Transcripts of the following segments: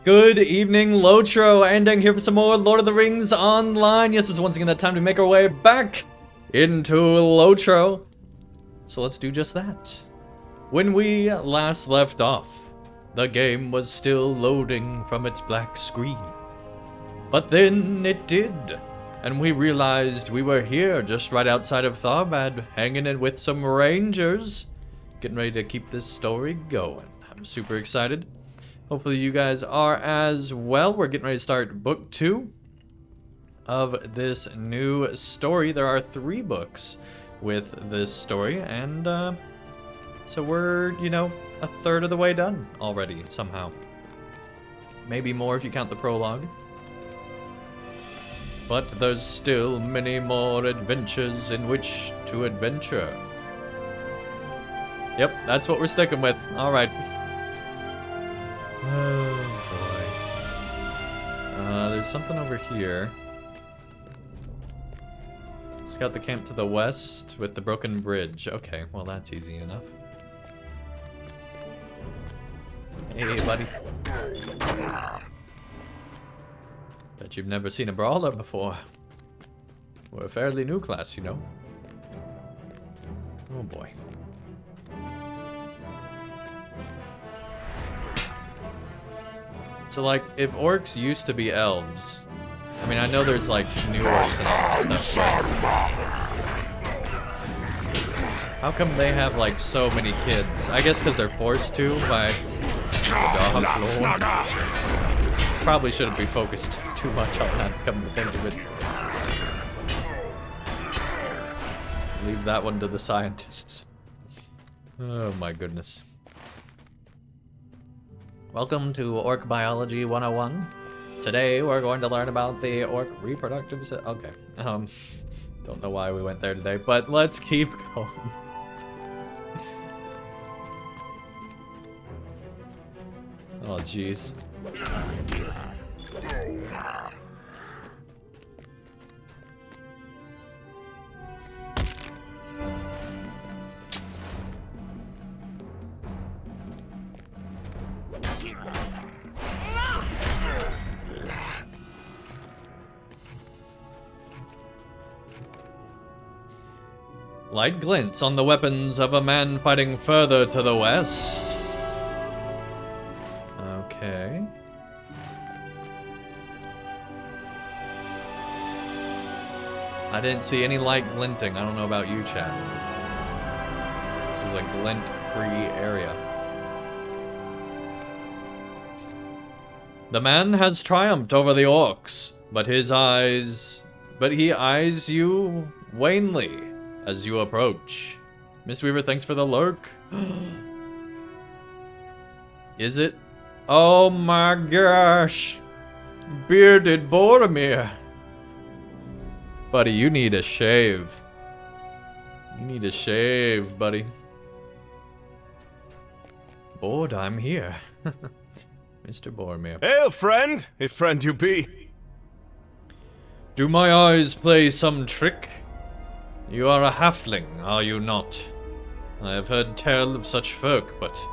Good evening, LOTRO. Andang here for some more Lord of the Rings Online. Yes, it's once again that time to make our way back into LOTRO. So let's do just that. When we last left off, the game was still loading from its black screen. But then it did, and we realized we were here just right outside of Tharbad, hanging in with some rangers, getting ready to keep this story going. I'm super excited. Hopefully you guys are as well. We're getting ready to start book 2 of this new story. There are 3 books with this story, and so we're, you know, a third of the way done already, somehow. Maybe more if you count the prologue. But there's still many more adventures in which to adventure. Yep, that's what we're sticking with. Alright. Oh boy. There's something over here. Scout the camp to the west with the broken bridge. Okay, well that's easy enough. Hey, buddy. Bet you've never seen a Brawler before. We're a fairly new class, you know. Oh boy. So, like, if orcs used to be elves, I mean, I know there's, like, new orcs and all that stuff, but how come they have, like, so many kids? I guess because they're forced to by the dog lord. Probably shouldn't be focused too much on that, come to think of it. Leave that one to the scientists. Oh my goodness. Welcome to Orc Biology 101. Today we're going to learn about the orc reproductive system. Okay. Don't know why we went there today, but let's keep going. Oh jeez. Light glints on the weapons of a man fighting further to the west. Okay. I didn't see any light glinting. I don't know about you, chat. This is a glint-free area. The man has triumphed over the orcs, but he eyes you wanly as you approach. Miss Weaver, thanks for the lurk. Is it? Oh my gosh. Bearded Boromir. Buddy, you need a shave. You need a shave, buddy. Bored, I'm here. Mr. Boromir. Hail, friend, if friend you be. Do my eyes play some trick? You are a halfling, are you not? I have heard tell of such folk, but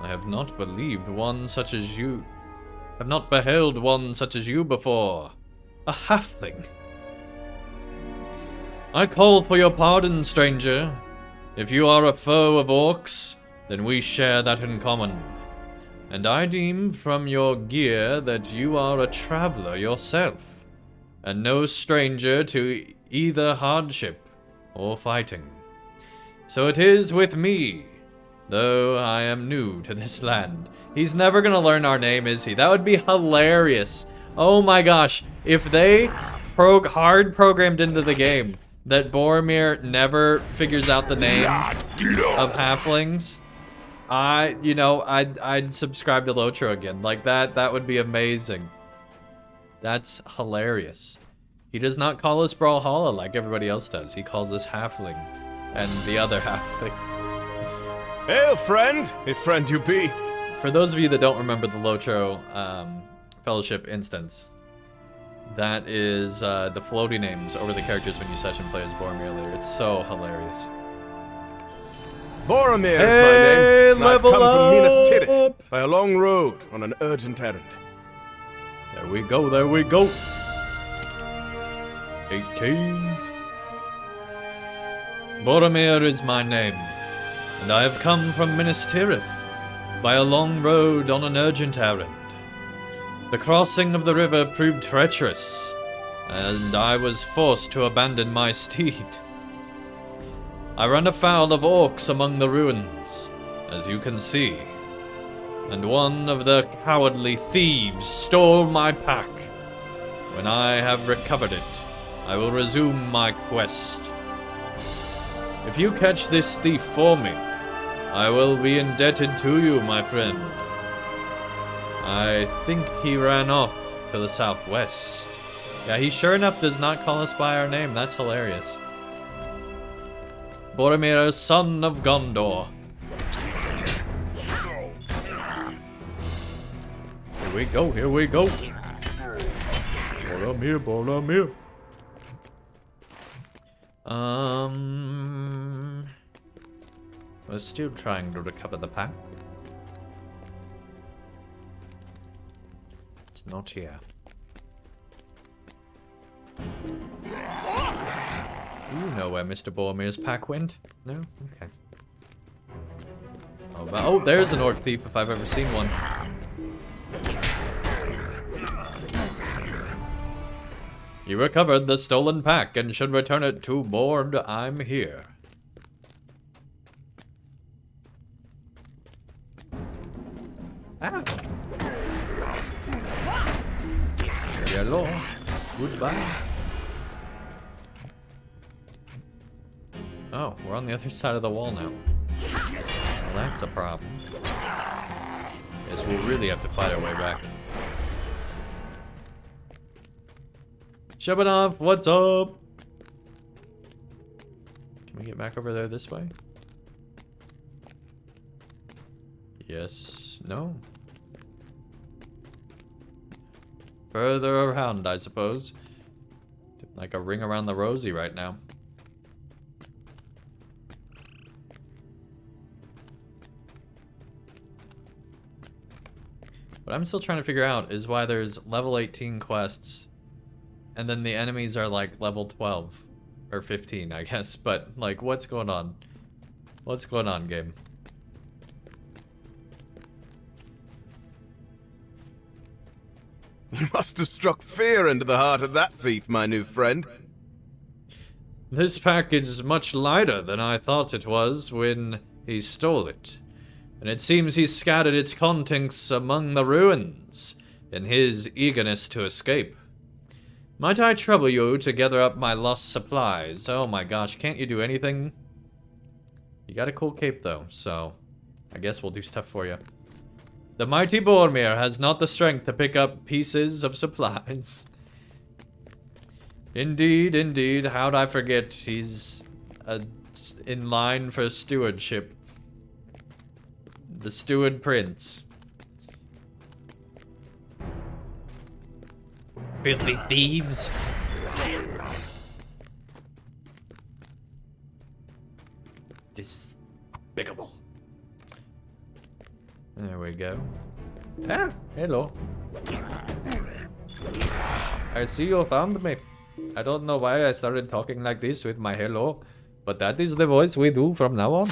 I have not believed one such as you. Have not beheld one such as you before. A halfling. I call for your pardon, stranger. If you are a foe of orcs, then we share that in common. And I deem from your gear that you are a traveler yourself, and no stranger to either hardship or fighting. So it is with me, though I am new to this land. He's never gonna learn our name, is he? That would be hilarious. Oh my gosh, if they hard programmed into the game that Boromir never figures out the name of halflings, I'd subscribe to LOTRO again. Like that would be amazing. That's hilarious. He does not call us Brawlhalla like everybody else does. He calls us halfling and the other halfling. Hail, friend, if friend you be. For those of you that don't remember the LOTRO Fellowship instance, that is the floaty names over the characters when you session play as Boromir later. It's so hilarious. Boromir is my name, and I've come from Minas Tirith by a long road on an urgent errand. There we go, there we go. 18. Boromir is my name, and I have come from Minas Tirith by a long road on an urgent errand. The crossing of the river proved treacherous, and I was forced to abandon my steed. I run afoul of orcs among the ruins, as you can see, and one of the cowardly thieves stole my pack. When I have recovered it, I will resume my quest. If you catch this thief for me, I will be indebted to you, my friend. I think he ran off to the southwest. Yeah, he sure enough does not call us by our name. That's hilarious. Boromir, son of Gondor. Here we go, here we go. Boromir, Boromir. We're still trying to recover the pack. It's not here. You know where Mr. Boromir's pack went? No? Okay. Oh, there's an orc thief if I've ever seen one. You recovered the stolen pack and should return it to board. I'm here. Ah. Hello. Goodbye. Oh, we're on the other side of the wall now. Well, that's a problem. Guess we'll really have to fight our way back. Shabanov, what's up? Can we get back over there this way? Yes. No? Further around, I suppose. Like a ring around the rosy right now. What I'm still trying to figure out is why there's level 18 quests and then the enemies are like level 12 or 15, I guess. But like, what's going on? What's going on, game? You must have struck fear into the heart of that thief, my new friend. This package is much lighter than I thought it was when he stole it. And it seems he scattered its contents among the ruins in his eagerness to escape. Might I trouble you to gather up my lost supplies? Oh my gosh, can't you do anything? You got a cool cape though, so I guess we'll do stuff for you. The mighty Boromir has not the strength to pick up pieces of supplies. Indeed, indeed, how'd I forget he's in line for stewardship. The Steward Prince. Filthy thieves. Despicable. There we go. Ah, hello. I see you found me. I don't know why I started talking like this with my hello, but that is the voice we do from now on.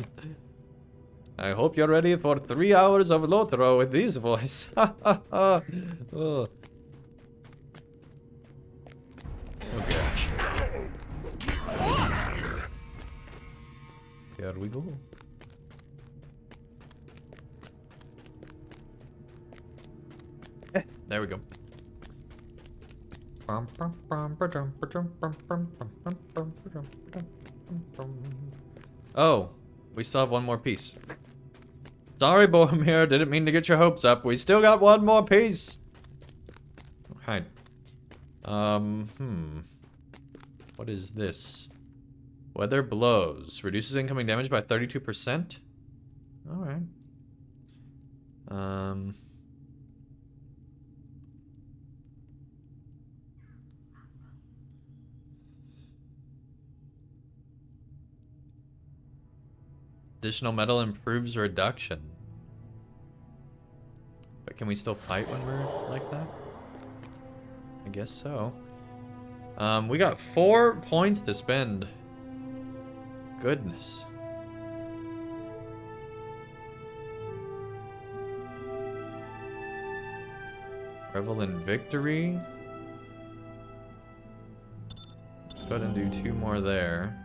I hope you're ready for 3 hours of LOTRO with this voice. Ha ha ha. Oh. Oh gosh. Here we go. There we go. Oh, we still have one more piece. Sorry, Boromir, didn't mean to get your hopes up. We still got one more piece. Alright. What is this? Weather blows. Reduces incoming damage by 32%? Alright. Additional metal improves reduction. But can we still fight when we're like that? I guess so. We got 4 points to spend. Goodness. Revel in victory. Let's go ahead and do 2 more there.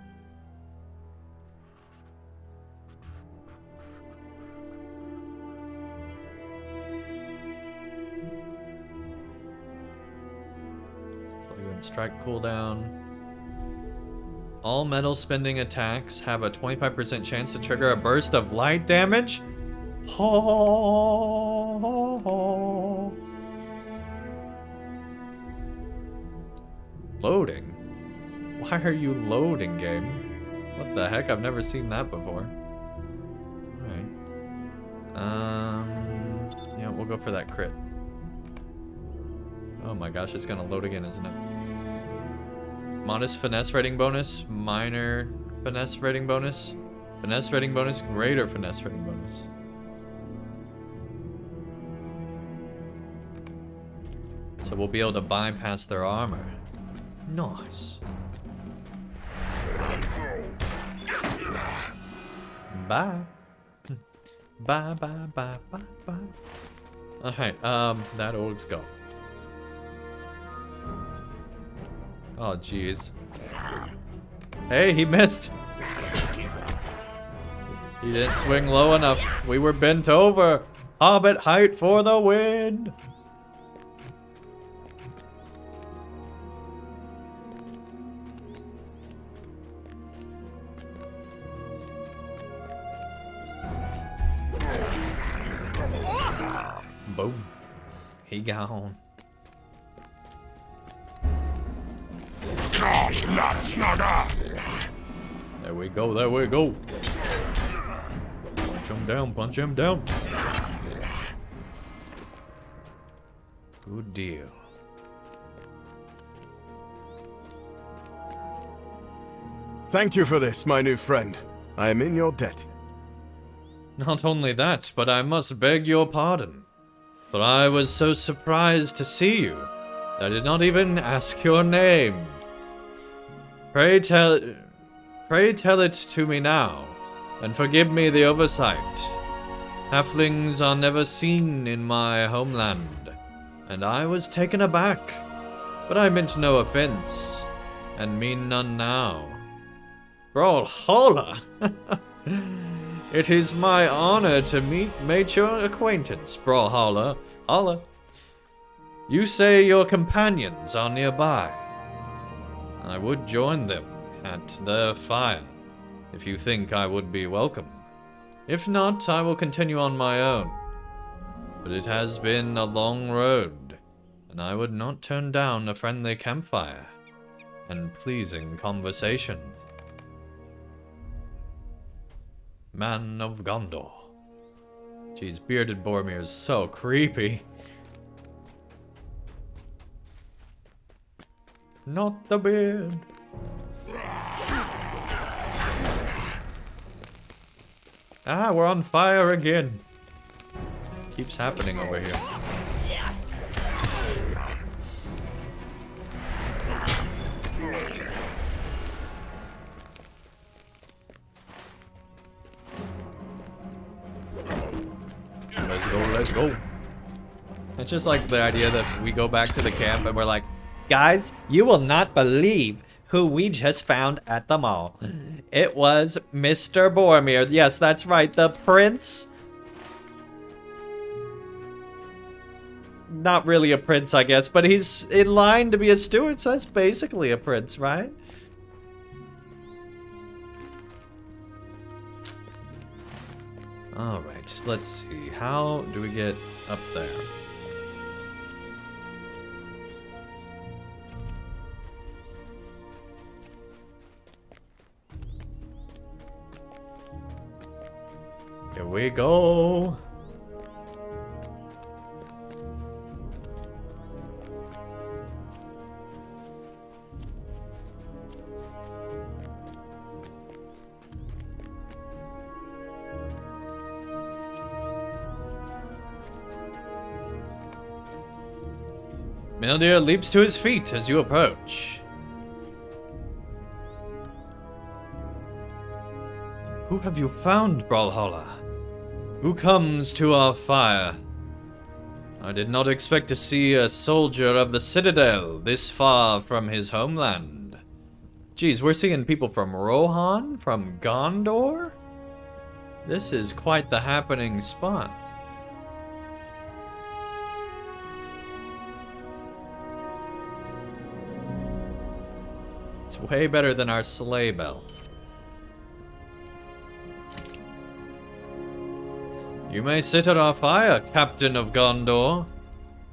Strike cooldown. All metal spending attacks have a 25% chance to trigger a burst of light damage. Oh. Loading? Why are you loading, game? What the heck? I've never seen that before. Alright. Yeah, we'll go for that crit. Oh my gosh, it's gonna load again, isn't it? Modest finesse rating bonus, minor finesse rating bonus, finesse rating bonus, greater finesse rating bonus. So we'll be able to bypass their armor. Nice. Bye. Bye, bye, bye, bye, bye. Alright, that org's go. Oh, jeez. Hey, he missed. He didn't swing low enough. We were bent over. Hobbit height for the win. Boom. He gone. There we go, there we go. Punch him down, punch him down. Good deal. Thank you for this, my new friend. I am in your debt. Not only that, but I must beg your pardon. For I was so surprised to see you that I did not even ask your name. Pray tell it to me now, and forgive me the oversight. Halflings are never seen in my homeland, and I was taken aback. But I meant no offense, and mean none now. Brawler! It is my honor to make your acquaintance, Brawler. Holla. You say your companions are nearby. I would join them at the fire, if you think I would be welcome. If not, I will continue on my own. But it has been a long road, and I would not turn down a friendly campfire and pleasing conversation. Man of Gondor. Jeez, bearded Boromir is so creepy. Not the beard. Ah, we're on fire again. Keeps happening over here. Let's go, let's go. It's just like the idea that we go back to the camp and we're like, guys, you will not believe who we just found at the mall. It was Mr. Boromir. Yes, that's right, the prince. Not really a prince, I guess, but he's in line to be a steward, so that's basically a prince, right? Alright, let's see. How do we get up there? Here we go. Mildir leaps to his feet as you approach. Who have you found, Brawler? Who comes to our fire? I did not expect to see a soldier of the Citadel this far from his homeland. Geez, we're seeing people from Rohan, from Gondor? This is quite the happening spot. It's way better than our sleigh bell. You may sit at our fire, Captain of Gondor,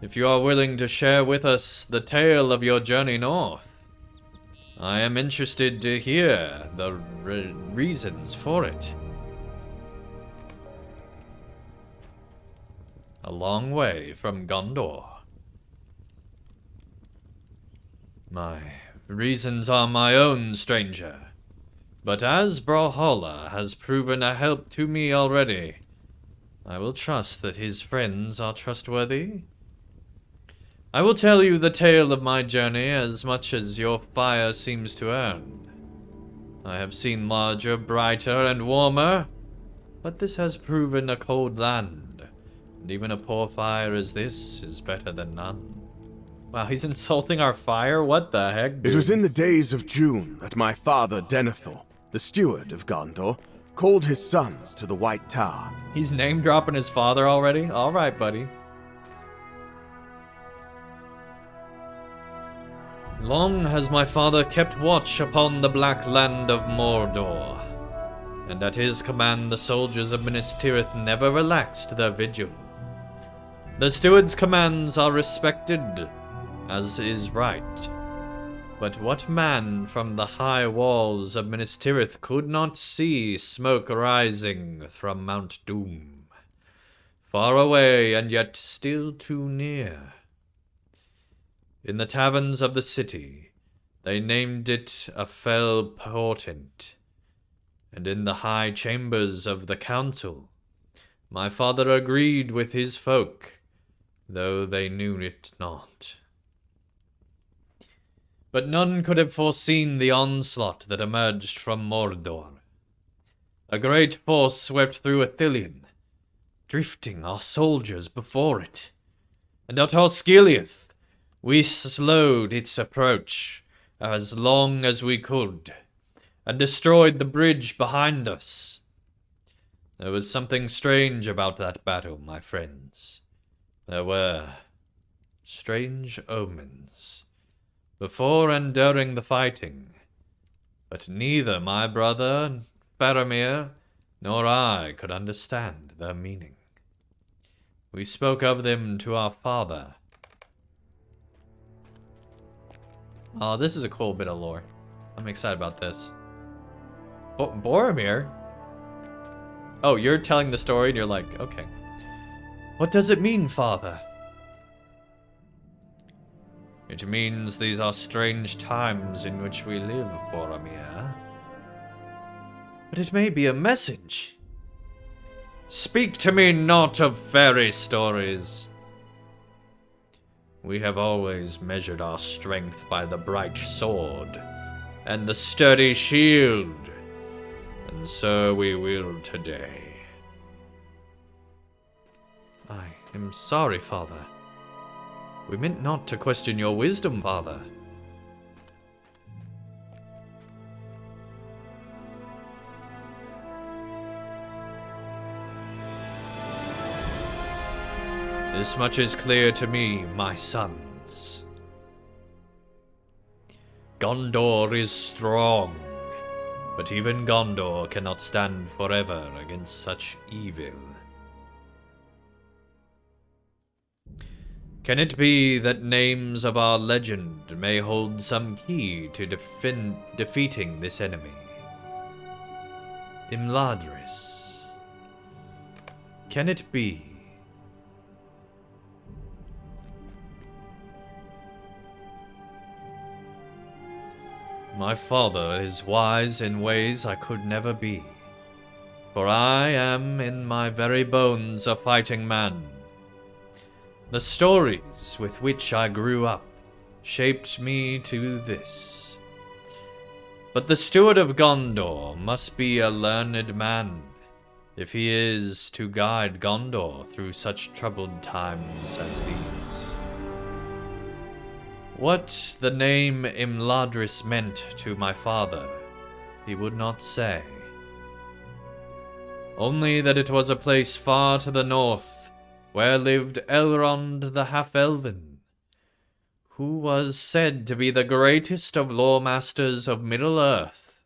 if you are willing to share with us the tale of your journey north. I am interested to hear the reasons for it. A long way from Gondor. My reasons are my own, stranger. But as Brawler has proven a help to me already, I will trust that his friends are trustworthy. I will tell you the tale of my journey as much as your fire seems to earn. I have seen larger, brighter, and warmer, but this has proven a cold land, and even a poor fire as this is better than none. Wow, he's insulting our fire? What the heck, dude? It was in the days of June that my father Denethor, the steward of Gondor, called his sons to the White Tower. He's name-dropping his father already? Alright, buddy. Long has my father kept watch upon the black land of Mordor, and at his command the soldiers of Minas Tirith never relaxed their vigil. The steward's commands are respected, as is right. But what man from the high walls of Minas Tirith could not see smoke rising from Mount Doom? Far away and yet still too near. In the taverns of the city, they named it a fell portent, and in the high chambers of the council, my father agreed with his folk, though they knew it not. But none could have foreseen the onslaught that emerged from Mordor. A great force swept through Ithilien, drifting our soldiers before it, and at Osgiliath we slowed its approach as long as we could, and destroyed the bridge behind us. There was something strange about that battle, my friends. There were strange omens before and during the fighting, but neither my brother Faramir nor I could understand their meaning. We spoke of them to our father. Oh, this is a cool bit of lore. I'm excited about this. Boromir? Oh, you're telling the story and you're like, okay. What does it mean, father? It means these are strange times in which we live, Boromir. But it may be a message. Speak to me not of fairy stories. We have always measured our strength by the bright sword and the sturdy shield, and so we will today. I am sorry, father. We meant not to question your wisdom, father. This much is clear to me, my sons. Gondor is strong, but even Gondor cannot stand forever against such evil. Can it be that names of our legend may hold some key to defeating this enemy? Imladris. Can it be? My father is wise in ways I could never be, for I am in my very bones a fighting man. The stories with which I grew up shaped me to this. But the Steward of Gondor must be a learned man, if he is to guide Gondor through such troubled times as these. What the name Imladris meant to my father, he would not say. Only that it was a place far to the north, where lived Elrond the Half-Elven, who was said to be the greatest of lore-masters of Middle-earth,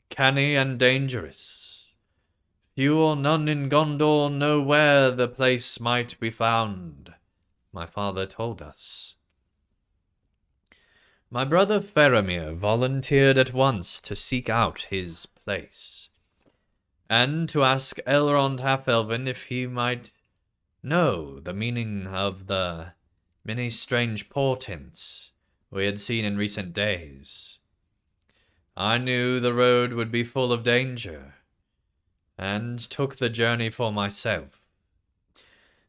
canny and dangerous. Few or none in Gondor know where the place might be found, my father told us. My brother Faramir volunteered at once to seek out his place, and to ask Elrond Half-Elven if he might know the meaning of the many strange portents we had seen in recent days. I knew the road would be full of danger, and took the journey for myself.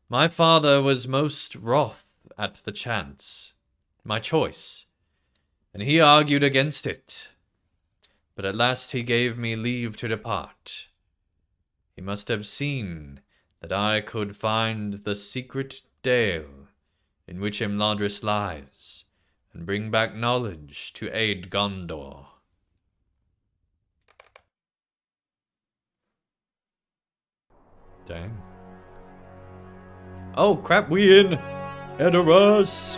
My father was most wroth at the chance, my choice, and he argued against it. But at last he gave me leave to depart. He must have seen that I could find the secret dale in which Imladris lies, and bring back knowledge to aid Gondor. Dang. Oh crap, we in Edoras!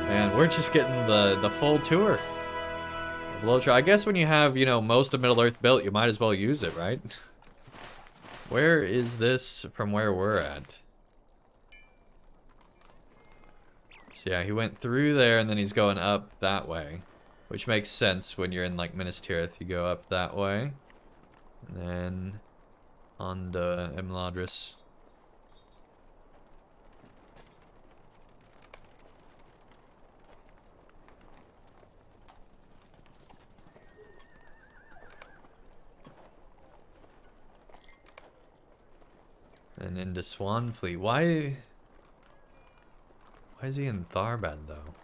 And we're just getting the full tour of LOTRO. I guess when you have, you know, most of Middle-earth built, you might as well use it, right? Where is this from where we're at? So yeah, he went through there and then he's going up that way. Which makes sense when you're in, like, Minas Tirith. You go up that way. And then on to Imladris. And into Swanfleet. Why is he in Tharbad, though?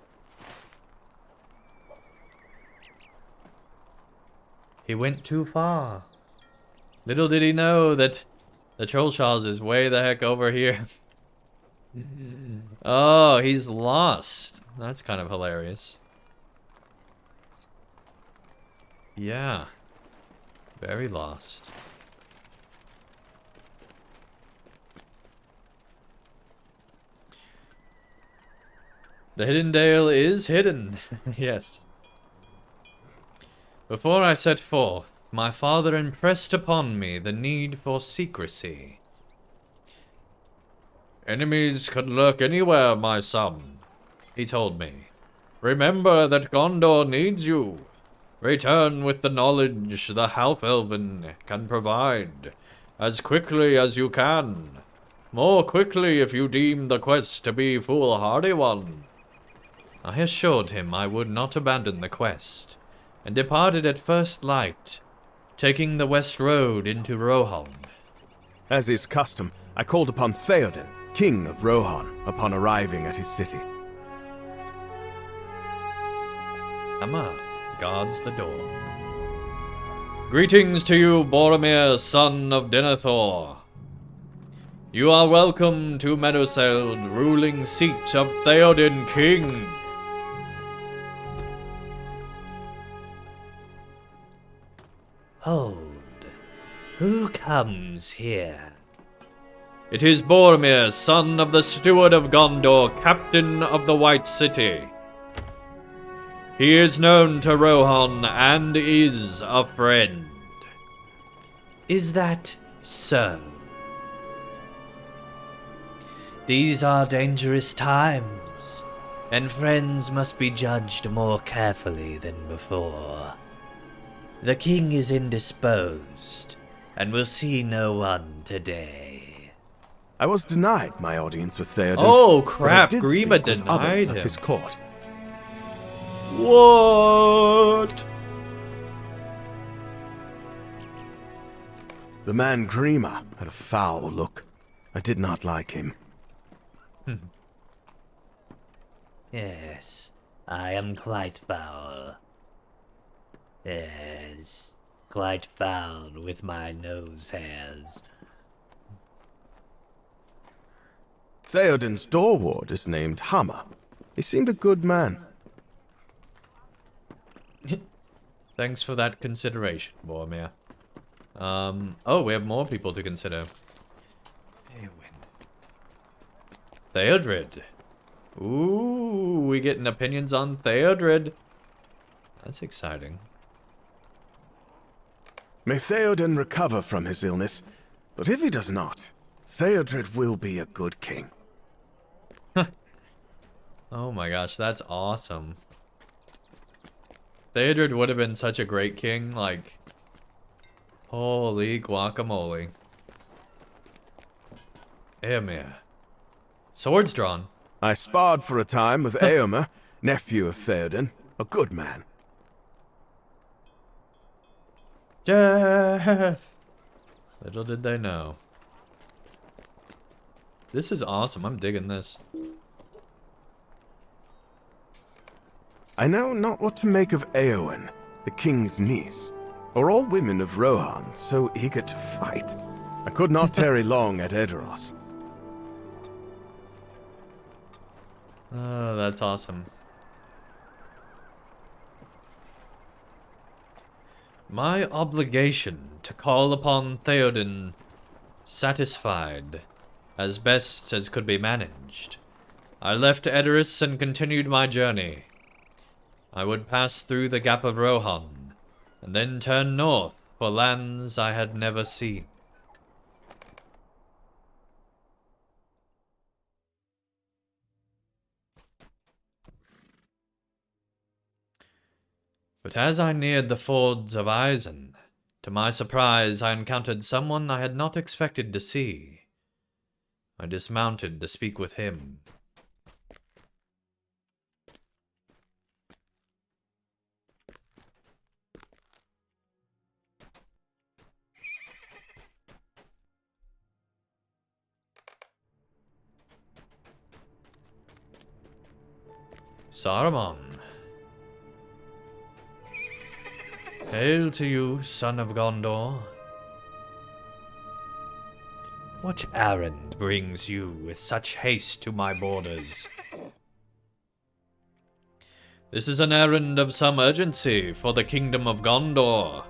He went too far. Little did he know that the Trollshaws is way the heck over here. Oh, he's lost. That's kind of hilarious. Yeah. Very lost. The hidden dale is hidden. Yes. Before I set forth, my father impressed upon me the need for secrecy. Enemies can lurk anywhere, my son, he told me. Remember that Gondor needs you. Return with the knowledge the Half-Elven can provide, as quickly as you can. More quickly if you deem the quest to be foolhardy one. I assured him I would not abandon the quest, and departed at first light, taking the west road into Rohan. As is custom, I called upon Theoden, king of Rohan, upon arriving at his city. Amma guards the door. Greetings to you, Boromir, son of Denethor. You are welcome to Meduseld, ruling seat of Theoden, king. Hold. Who comes here? It is Boromir, son of the Steward of Gondor, captain of the White City. He is known to Rohan and is a friend. Is that so? These are dangerous times, and friends must be judged more carefully than before. The king is indisposed, and will see no one today. I was denied my audience with Theoden. Oh crap, but I did Grima speak with denied others him. of his court. What? The man Grima had a foul look. I did not like him. Yes, I am quite foul. Yes, quite foul with my nose hairs. Theoden's door ward is named Hammer. He seemed a good man. Thanks for that consideration, Boromir. Oh, we have more people to consider. Theodred. Ooh, we getting opinions on Theodred. That's exciting. May Theoden recover from his illness, but if he does not, Theodred will be a good king. Oh my gosh, that's awesome. Theodred would have been such a great king, like... Holy guacamole. Éomer. Swords drawn. I sparred for a time with Éomer, nephew of Theoden, a good man. Death! Little did they know. This is awesome, I'm digging this. I know not what to make of Éowyn, the king's niece, or all women of Rohan so eager to fight. I could not tarry long at Edoras. Oh, that's awesome. My obligation to call upon Theoden satisfied, as best as could be managed. I left Edoras and continued my journey. I would pass through the Gap of Rohan, and then turn north for lands I had never seen. But as I neared the fords of Isen, to my surprise I encountered someone I had not expected to see. I dismounted to speak with him. Saruman. Hail to you, son of Gondor. What errand brings you with such haste to my borders? This is an errand of some urgency for the kingdom of Gondor.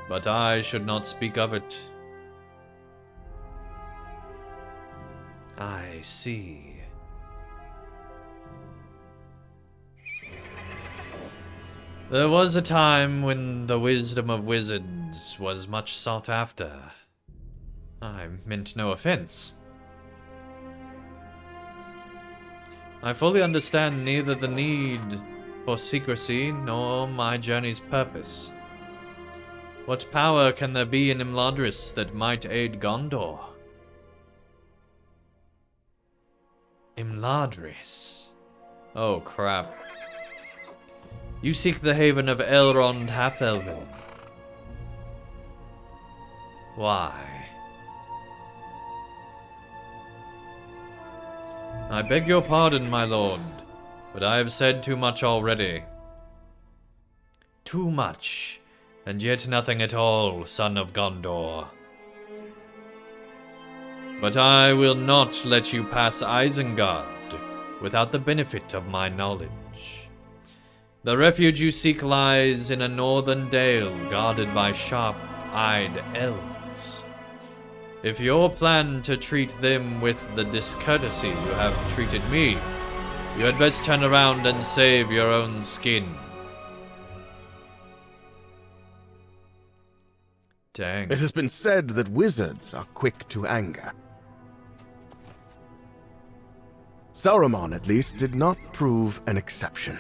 But I should not speak of it. I see. There was a time when the wisdom of wizards was much sought after. I meant no offense. I fully understand neither the need for secrecy nor my journey's purpose. What power can there be in Imladris that might aid Gondor? Imladris? Oh crap. You seek the haven of Elrond Half-Elven. Why? I beg your pardon, my lord, but I have said too much already. Too much, and yet nothing at all, son of Gondor. But I will not let you pass Isengard without the benefit of my knowledge. The refuge you seek lies in a northern dale guarded by sharp-eyed elves. If your plan to treat them with the discourtesy you have treated me, you had best turn around and save your own skin. Dang. It has been said that wizards are quick to anger. Saruman, at least, did not prove an exception.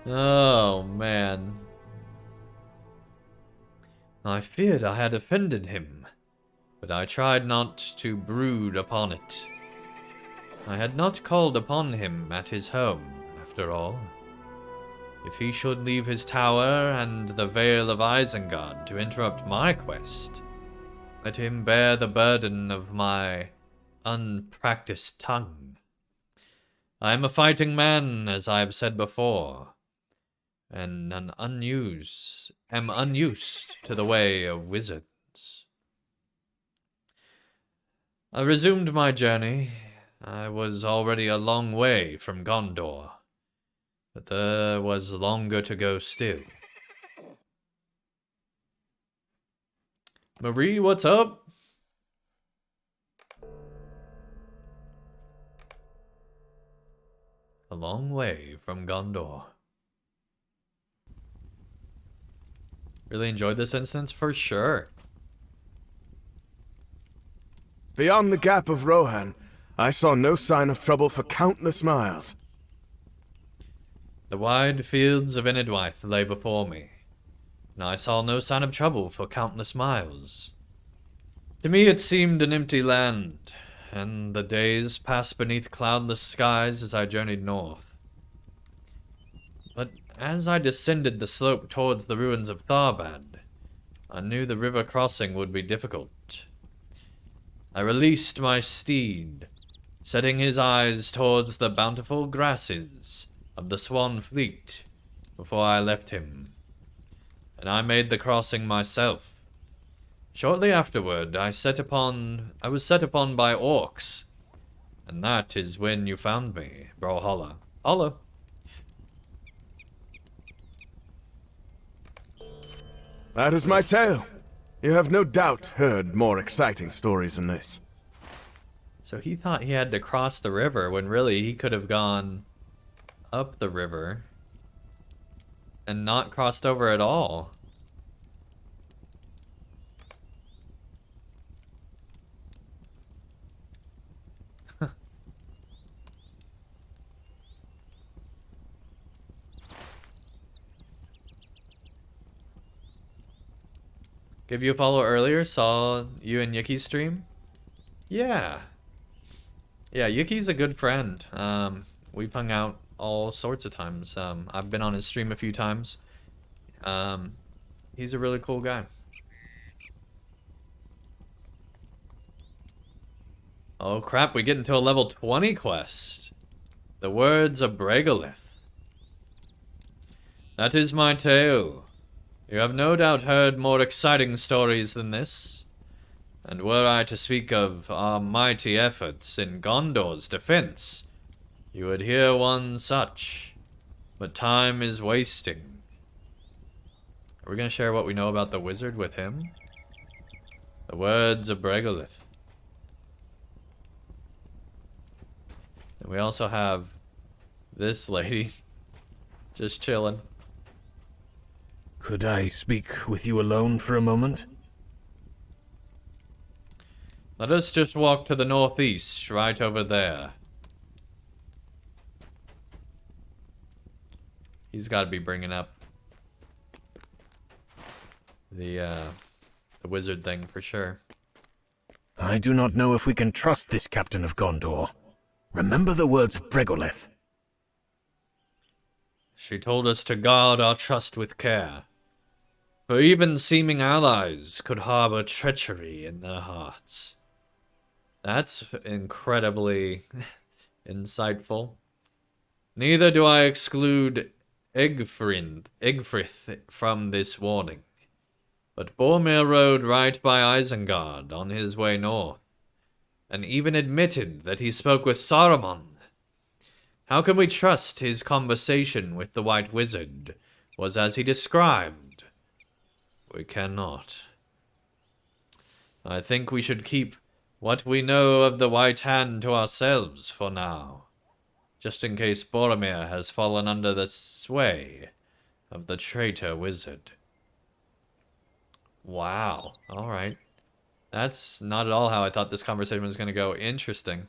Oh, man. I feared I had offended him, but I tried not to brood upon it. I had not called upon him at his home, after all. If he should leave his tower and the Vale of Isengard to interrupt my quest, let him bear the burden of my unpracticed tongue. I am a fighting man, as I have said before, and am unused to the way of wizards. I resumed my journey. I was already a long way from Gondor, but there was longer to go still. Marie, what's up? A long way from Gondor. Really enjoyed this instance for sure. Beyond the Gap of Rohan, I saw no sign of trouble for countless miles. The wide fields of Inedwyth lay before me, and I saw no sign of trouble for countless miles. To me it seemed an empty land, and the days passed beneath cloudless skies as I journeyed north. But as I descended the slope towards the ruins of Tharbad, I knew the river crossing would be difficult. I released my steed, setting his eyes towards the bountiful grasses of the Swan Fleet before I left him, and I made the crossing myself. Shortly afterward, I was set upon by orcs, and that is when you found me, Brawler. Holla. That is my tale. You have no doubt heard more exciting stories than this. So he thought he had to cross the river when really he could have gone up the river and not crossed over at all. Give you a follow earlier, saw you and Yuki's stream? Yeah. Yeah, Yuki's a good friend. We've hung out all sorts of times. I've been on his stream a few times. He's a really cool guy. Oh crap, we get into a level 20 quest. The words of Bregalith. That is my tale. You have no doubt heard more exciting stories than this. And were I to speak of our mighty efforts in Gondor's defense, you would hear one such. But time is wasting. Are we going to share what we know about the wizard with him? The words of Bregalith. And we also have this lady just chilling. Could I speak with you alone for a moment? Let us just walk to the northeast, right over there. He's got to be bringing up the wizard thing for sure. I do not know if we can trust this captain of Gondor. Remember the words of Bregolith. She told us to guard our trust with care. For even seeming allies could harbor treachery in their hearts. That's incredibly insightful. Neither do I exclude Egfrith from this warning. But Boromir rode right by Isengard on his way north, and even admitted that he spoke with Saruman. How can we trust his conversation with the White Wizard was as he described? We cannot. I think we should keep what we know of the White Hand to ourselves for now, just in case Boromir has fallen under the sway of the traitor wizard. Wow, alright. That's not at all how I thought this conversation was going to go. Interesting.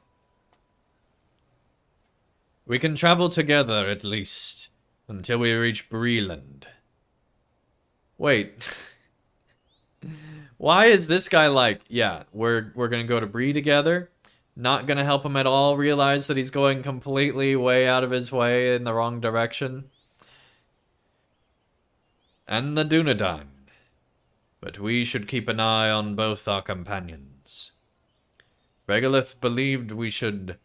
We can travel together, at least, until we reach Breland. Wait. Why is this guy like, yeah, we're gonna go to Bree together, not gonna help him at all, realize that he's going completely way out of his way in the wrong direction? and the Dunedain. But we should keep an eye on both our companions. Regolith believed we stood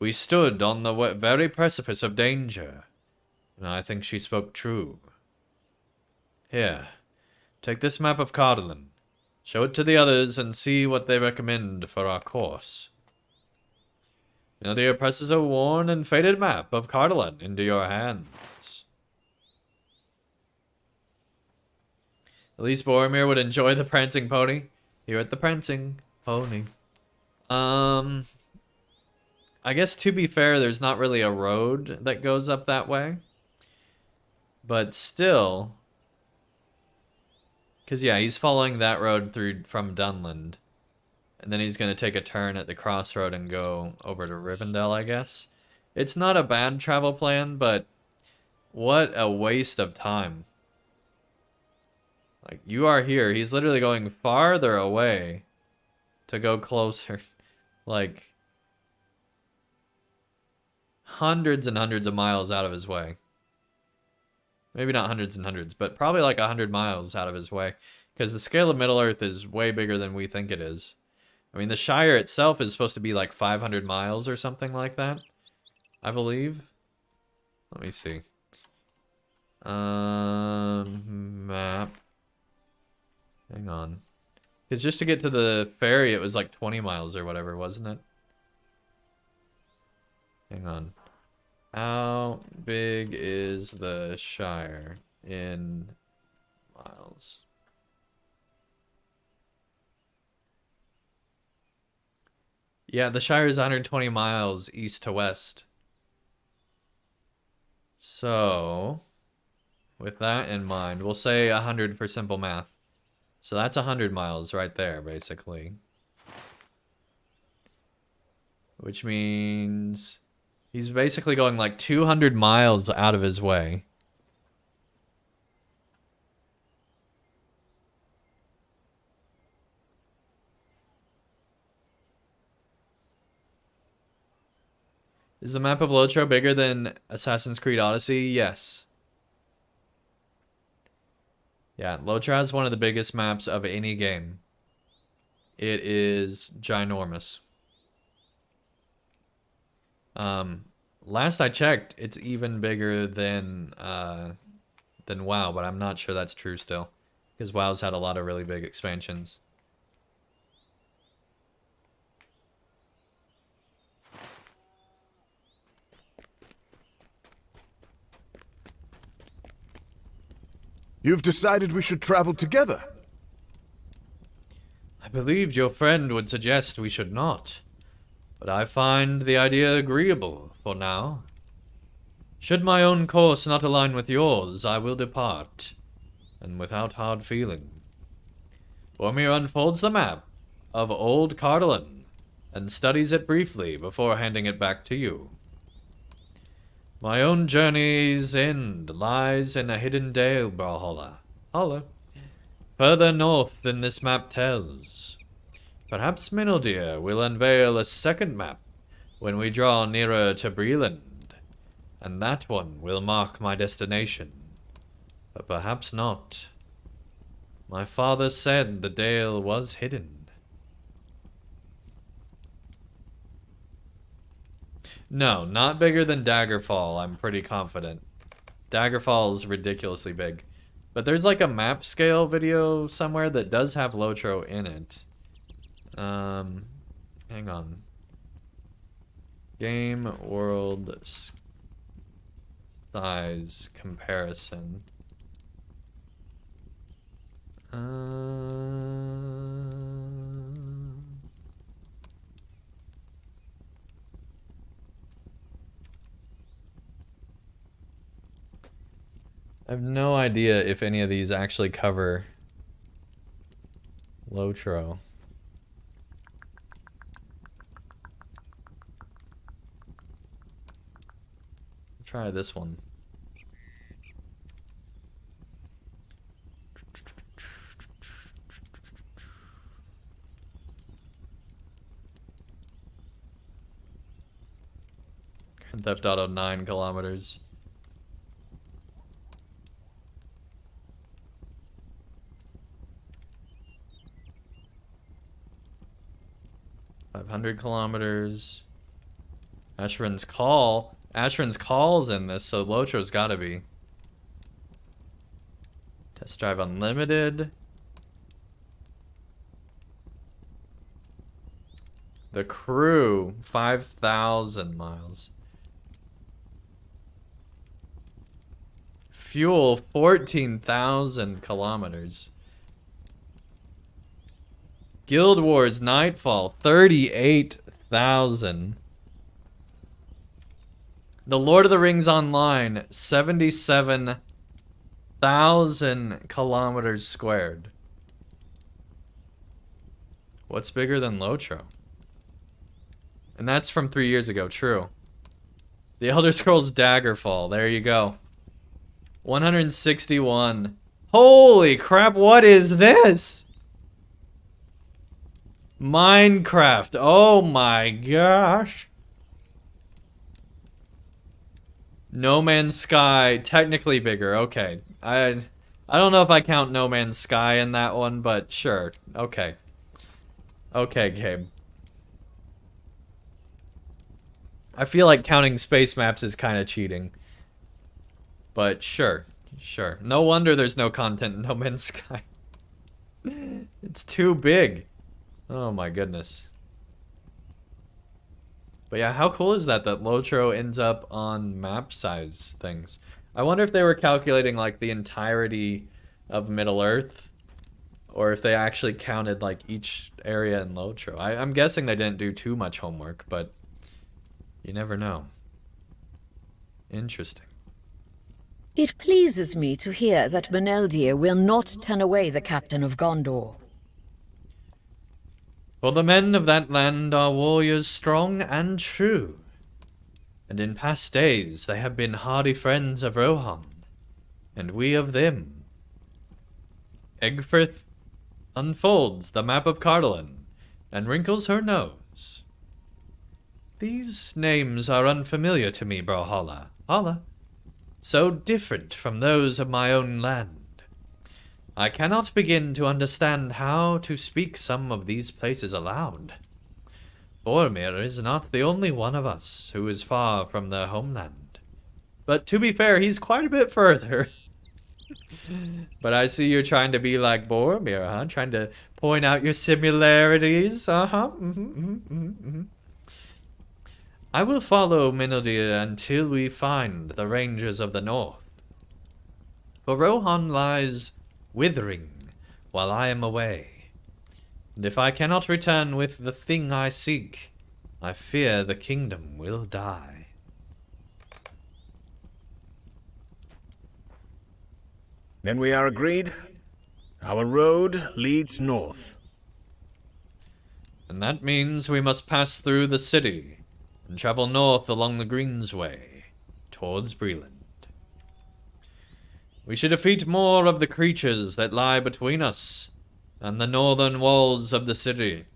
on the very precipice of danger, and I think she spoke true. Here, take this map of Cardolan, show it to the others, and see what they recommend for our course. Mildir presses a worn and faded map of Cardolan into your hands. At least Boromir would enjoy the prancing pony. Here at the prancing pony. I guess to be fair, there's not really a road that goes up that way. But still. Because yeah, he's following that road through from Dunland. And then he's going to take a turn at the crossroad and go over to Rivendell, I guess. It's not a bad travel plan, but what a waste of time. Like, you are here. He's literally going farther away to go closer. Like, hundreds and hundreds of miles out of his way. Maybe not hundreds and hundreds, but probably like 100 miles out of his way. Because the scale of Middle-earth is way bigger than we think it is. I mean, the Shire itself is supposed to be like 500 miles or something like that, I believe. Let me see. Map. Hang on. Because just to get to the ferry, it was like 20 miles or whatever, wasn't it? Hang on. How big is the Shire in miles? Yeah, the Shire is 120 miles east to west. So, with that in mind, we'll say 100 for simple math. So that's 100 miles right there, basically. Which means he's basically going like 200 miles out of his way. Is the map of LOTRO bigger than Assassin's Creed Odyssey? Yes. Yeah, LOTRO has one of the biggest maps of any game. It is ginormous. Last I checked, it's even bigger than WoW, but I'm not sure that's true still, because WoW's had a lot of really big expansions. You've decided we should travel together. I believed your friend would suggest we should not, but I find the idea agreeable for now. Should my own course not align with yours, I will depart, and without hard feeling. Boromir unfolds the map of Old Cardolan and studies it briefly before handing it back to you. My own journey's end lies in a hidden dale, Brawler. Further north than this map tells. Perhaps Minodir will unveil a second map when we draw nearer to Breland, and that one will mark my destination. But perhaps not. My father said the dale was hidden. No, not bigger than Daggerfall, I'm pretty confident. Daggerfall is ridiculously big. But there's like a map scale video somewhere that does have LOTRO in it. Hang on. Game world size comparison. I have no idea if any of these actually cover LOTRO. Try this one. Grand Theft Auto 9 kilometers. 500 kilometers. Ashran's Call. Ashran's Call's in this, so LOTRO's gotta be. Test Drive Unlimited. The Crew, 5,000 miles. Fuel, 14,000 kilometers. Guild Wars Nightfall, 38,000. The Lord of the Rings Online, 77,000 kilometers squared. What's bigger than LOTRO? And that's from 3 years ago, true. The Elder Scrolls Daggerfall, there you go. 161. Holy crap, what is this? Minecraft, oh my gosh. No Man's Sky, technically bigger, okay. I don't know if I count No Man's Sky in that one, but sure, okay. Okay, game. I feel like counting space maps is kind of cheating. But sure, sure. No wonder there's no content in No Man's Sky. It's too big. Oh my goodness. But yeah, how cool is that LOTRO ends up on map size things? I wonder if they were calculating like the entirety of Middle-earth, or if they actually counted like each area in LOTRO. I'm guessing they didn't do too much homework, but you never know. Interesting. It pleases me to hear that Beneldir will not turn away the captain of Gondor. For the men of that land are warriors strong and true, and in past days they have been hardy friends of Rohan, and we of them. Egfrith unfolds the map of Cardolan, and wrinkles her nose. These names are unfamiliar to me, Brawler. Holla. So different from those of my own land. I cannot begin to understand how to speak some of these places aloud. Boromir is not the only one of us who is far from their homeland. But to be fair, he's quite a bit further. But I see you're trying to be like Boromir, huh? Trying to point out your similarities. I will follow Meneldir until we find the ranges of the north. For Rohan lies withering while I am away. And if I cannot return with the thing I seek, I fear the kingdom will die. Then we are agreed. Our road leads north. And that means we must pass through the city and travel north along the Greensway, towards Breland. We should defeat more of the creatures that lie between us and the northern walls of the city.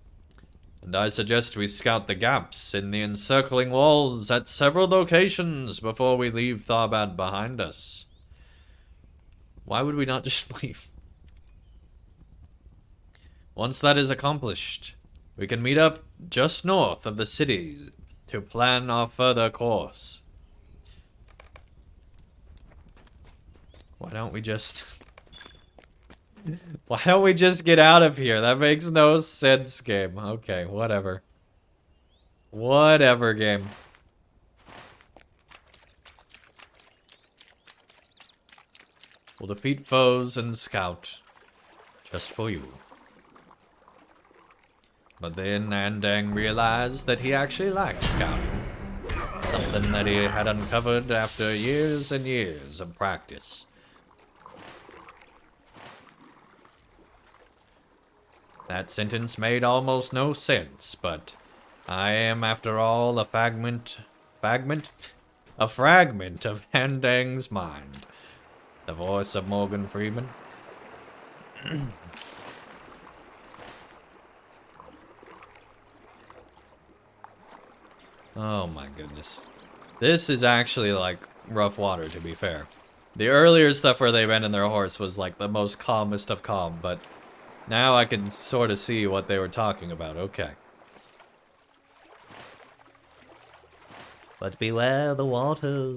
And I suggest we scout the gaps in the encircling walls at several locations before we leave Tharbad behind us. Why would we not just leave? Once that is accomplished, we can meet up just north of the city to plan our further course. Why don't we just... Why don't we just get out of here? That makes no sense, game. Okay, whatever. Whatever, game. We'll defeat foes and scout. Just for you. But then Andang realized that he actually liked scouting. Something that he had uncovered after years and years of practice. That sentence made almost no sense, but I am, after all, a fragment of Andang's mind. The voice of Morgan Freeman. Oh my goodness. This is actually like rough water, to be fair. The earlier stuff where they abandoned their horse was like the most calmest of calm, but now I can sort of see what they were talking about. Okay. but beware the water.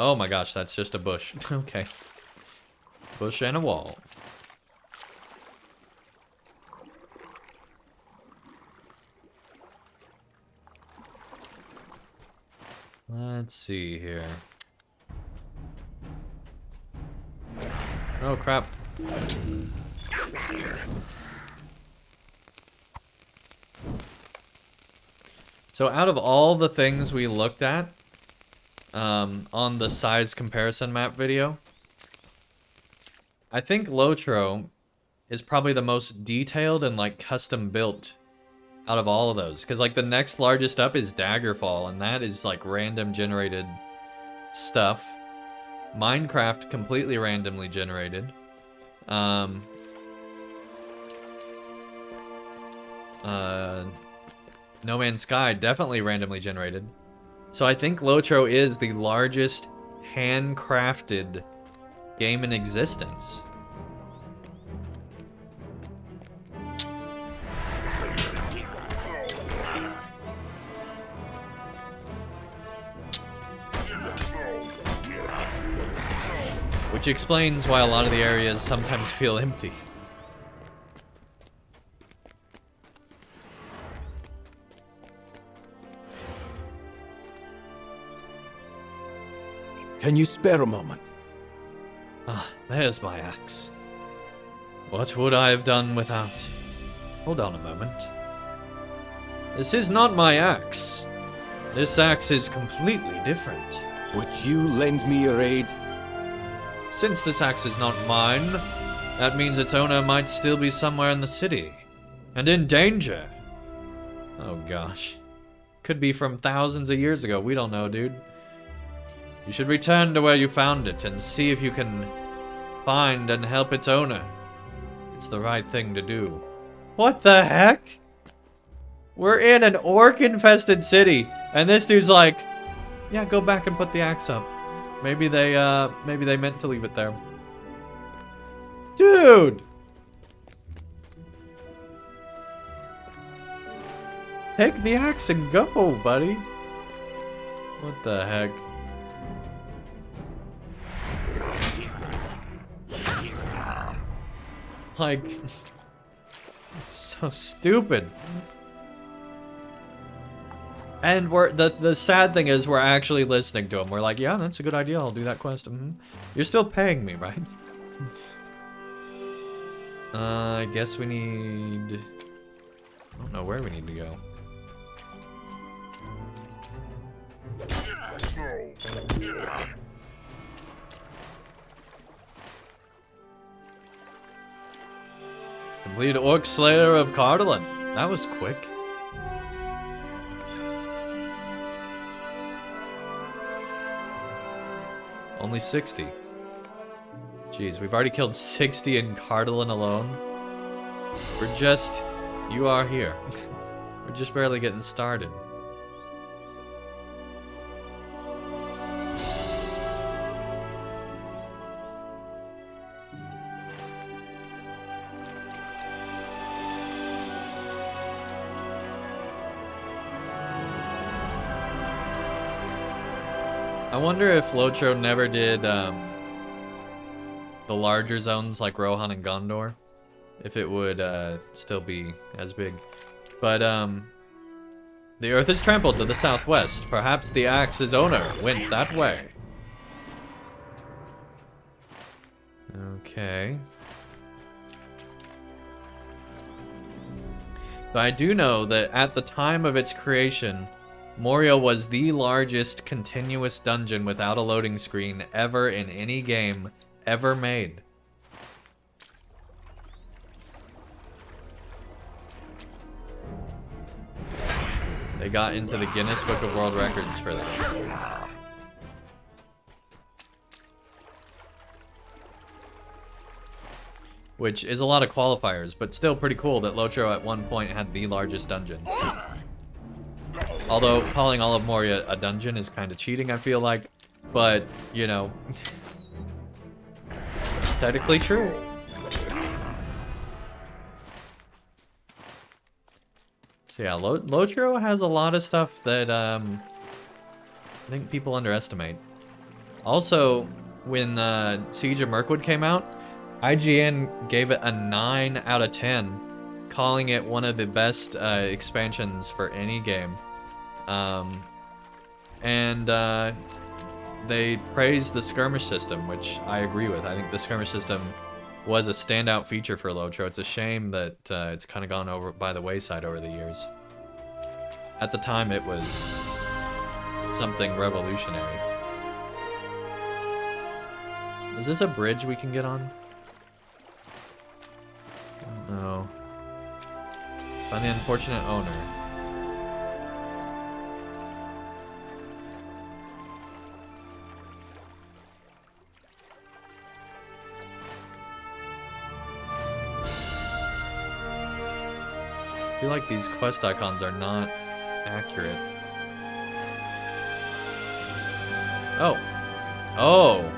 Oh my gosh, that's just a bush. Okay. Bush and a wall. Let's see here. Oh crap. So out of all the things we looked at on the size comparison map video, I think LOTRO is probably the most detailed and like custom built out of all of those, because like the next largest up is Daggerfall, and that is like random generated stuff. Minecraft completely randomly generated. No Man's Sky definitely randomly generated. So I think LOTRO is the largest handcrafted game in existence. Which explains why a lot of the areas sometimes feel empty. Can you spare a moment? Ah, there's my axe. What would I have done without... Hold on a moment. This is not my axe. This axe is completely different. Would you lend me a aid? Since this axe is not mine, that means its owner might still be somewhere in the city. And in danger. Oh gosh. Could be from thousands of years ago, we don't know, dude. You should return to where you found it and see if you can find and help its owner. It's the right thing to do. What the heck? We're in an orc-infested city, and this dude's like, yeah, go back and put the axe up. Maybe they meant to leave it there. Dude! Take the axe and go, buddy. What the heck? Like, so stupid. And we're the sad thing is we're actually listening to him. We're like, yeah, that's a good idea. I'll do that quest. You're still paying me, right? I guess we need... I don't know where we need to go. Complete Orc Slayer of Cardalin. That was quick. Only 60. Jeez, we've already killed 60 in Cardalin alone. We're just... You are here. We're just barely getting started. I wonder if LOTRO never did the larger zones like Rohan and Gondor, if it would still be as big. But the earth is trampled to the southwest. Perhaps the axe's owner went that way. Okay. But I do know that at the time of its creation, Moria was the largest continuous dungeon without a loading screen ever in any game ever made. They got into the Guinness Book of World Records for that. Which is a lot of qualifiers, but still pretty cool that LOTRO at one point had the largest dungeon. Although calling all of Moria a dungeon is kind of cheating, I feel like. But, you know, it's technically true. So yeah, LOTRO has a lot of stuff that I think people underestimate. Also, when Siege of Mirkwood came out, IGN gave it a 9 out of 10, calling it one of the best expansions for any game. They praised the skirmish system, which I agree with. I think the skirmish system was a standout feature for LOTRO. It's a shame that it's kind of gone over by the wayside over the years. At the time, it was something revolutionary. Is this a bridge we can get on? No. Find the unfortunate owner. I feel like these quest icons are not accurate. Oh. Oh.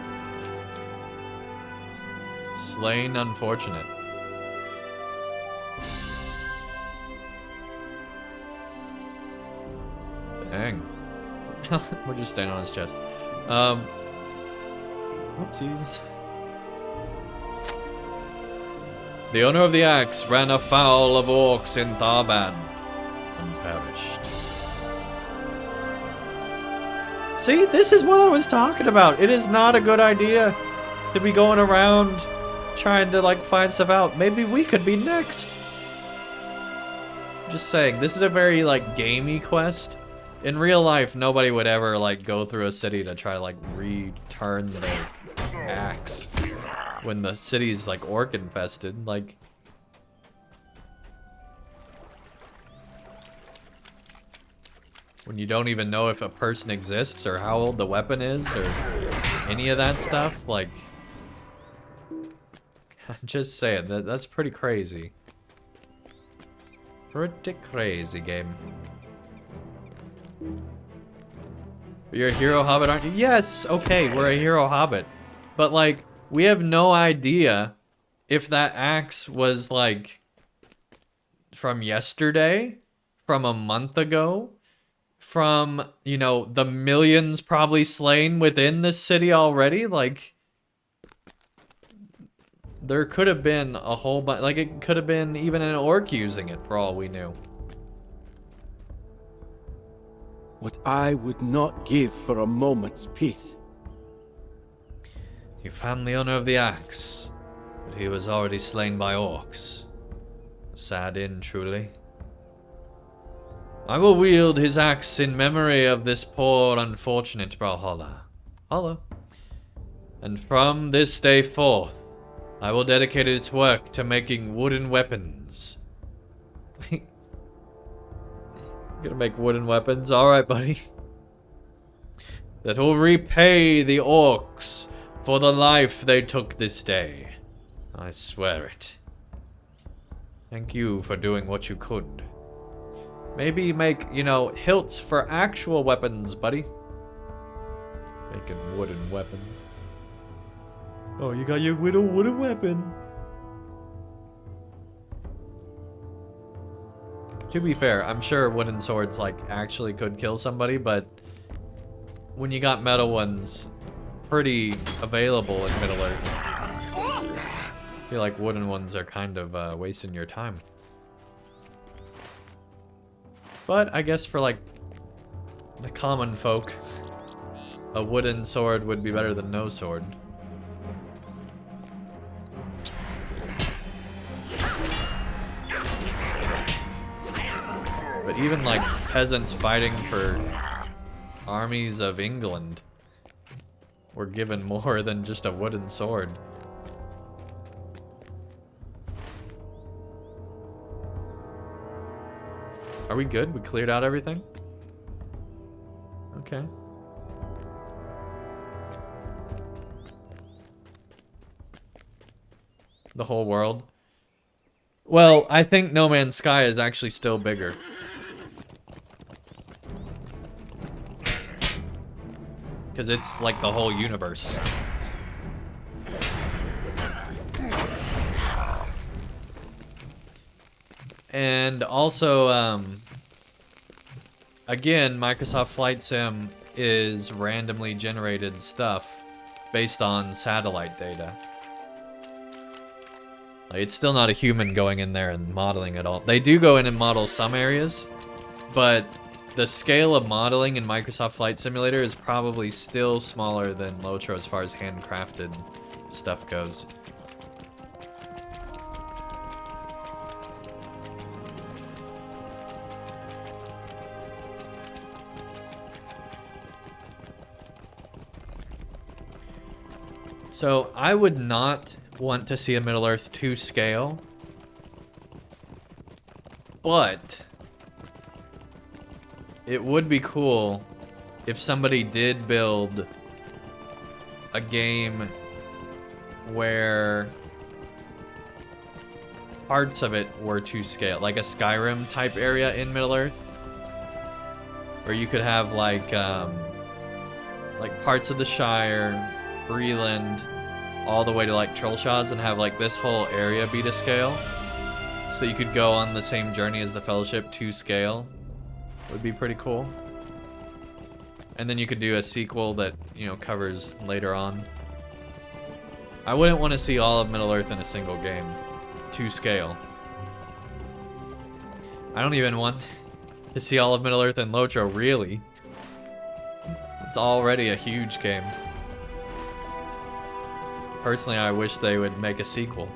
Slain unfortunate. Dang. We're just standing on his chest. Whoopsies. The owner of the axe ran afoul of orcs in Tharbad and perished. See, this is what I was talking about. It is not a good idea to be going around trying to like find stuff out. Maybe we could be next. Just saying, this is a very like gamey quest. In real life, nobody would ever like go through a city to try to like return their axe when the city's like orc infested. Like, when you don't even know if a person exists or how old the weapon is or any of that stuff. Like, I'm just saying that's pretty crazy. Pretty crazy game. You're a hero hobbit, aren't you? Yes, okay, we're a hero hobbit. But like, we have no idea if that axe was like from yesterday, from a month ago, from, you know, the millions probably slain within this city already. Like, there could have been a whole bunch, like it could have been even an orc using it for all we knew. What I would not give for a moment's peace. You found the owner of the axe, but he was already slain by orcs. A sad end, truly. I will wield his axe in memory of this poor unfortunate Brawler. Holla. And from this day forth, I will dedicate its work to making wooden weapons. Gonna make wooden weapons? Alright, buddy. That will repay the orcs for the life they took this day. I swear it. Thank you for doing what you could. Maybe make, you know, hilts for actual weapons, buddy. Making wooden weapons. Oh, you got your wooden weapon. To be fair, I'm sure wooden swords, like, actually could kill somebody, but when you got metal ones pretty available in Middle-earth, I feel like wooden ones are kind of wasting your time. But I guess for, like, the common folk, a wooden sword would be better than no sword. But even, like, peasants fighting for armies of England were given more than just a wooden sword. Are we good? We cleared out everything? Okay. The whole world? Well, I think No Man's Sky is actually still bigger. because it's like the whole universe. And also, again, Microsoft Flight Sim is randomly generated stuff based on satellite data. Like, it's still not a human going in there and modeling it all. They do go in and model some areas, but the scale of modeling in Microsoft Flight Simulator is probably still smaller than LOTRO as far as handcrafted stuff goes. So I would not want to see a Middle-earth 2 scale, but it would be cool if somebody did build a game where parts of it were to scale, like a Skyrim type area in Middle-earth, where you could have like parts of the Shire, Breland, all the way to like Trollshaws, and have like this whole area be to scale, so that you could go on the same journey as the Fellowship to scale. Would be pretty cool. And then you could do a sequel that, you know, covers later on. I wouldn't want to see all of Middle-earth in a single game to scale. I don't even want to see all of Middle-earth in LOTRO, really. It's already a huge game. Personally, I wish they would make a sequel.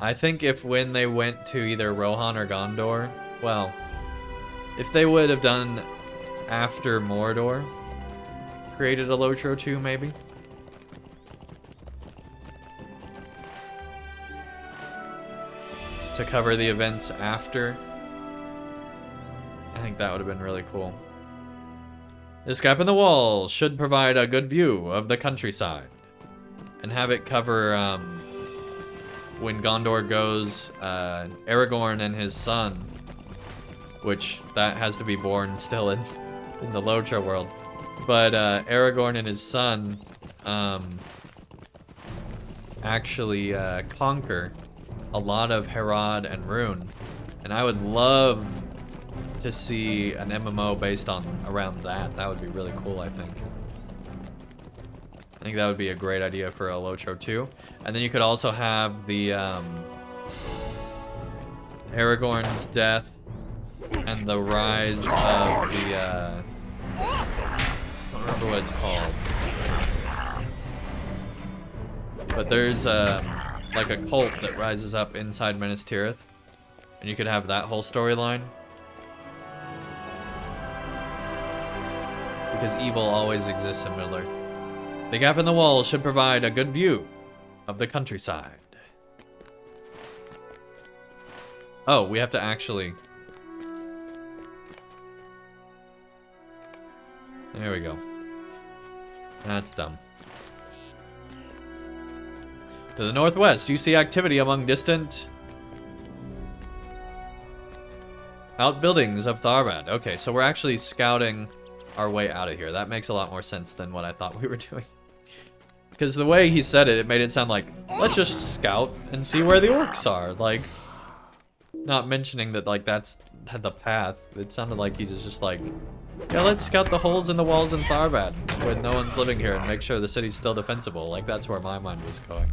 I think if when they went to either Rohan or Gondor, well, if they would have done after Mordor, created a LOTRO 2 maybe? To cover the events after, I think that would have been really cool. This gap in the wall should provide a good view of the countryside, and have it cover when Gondor goes, Aragorn and his son, which that has to be born still in the LOTRO world, but Aragorn and his son actually conquer a lot of Herod and Rune, and I would love to see an MMO based on around that. That would be really cool, I think. I think that would be a great idea for a LOTRO 2. And then you could also have the Aragorn's death and the rise of the I don't remember what it's called. But there's like a cult that rises up inside Minas Tirith, and you could have that whole storyline. Because evil always exists in Middle-earth. The gap in the wall should provide a good view of the countryside. Oh, we have to actually... There we go. That's dumb. To the northwest, you see activity among distant outbuildings of Tharbad. Okay, so we're actually scouting our way out of here. That makes a lot more sense than what I thought we were doing. Because the way he said it, it made it sound like, let's just scout and see where the orcs are. Like, not mentioning that, like, that's the path. It sounded like he was just like, yeah, let's scout the holes in the walls in Tharbad when no one's living here and make sure the city's still defensible. Like, that's where my mind was going.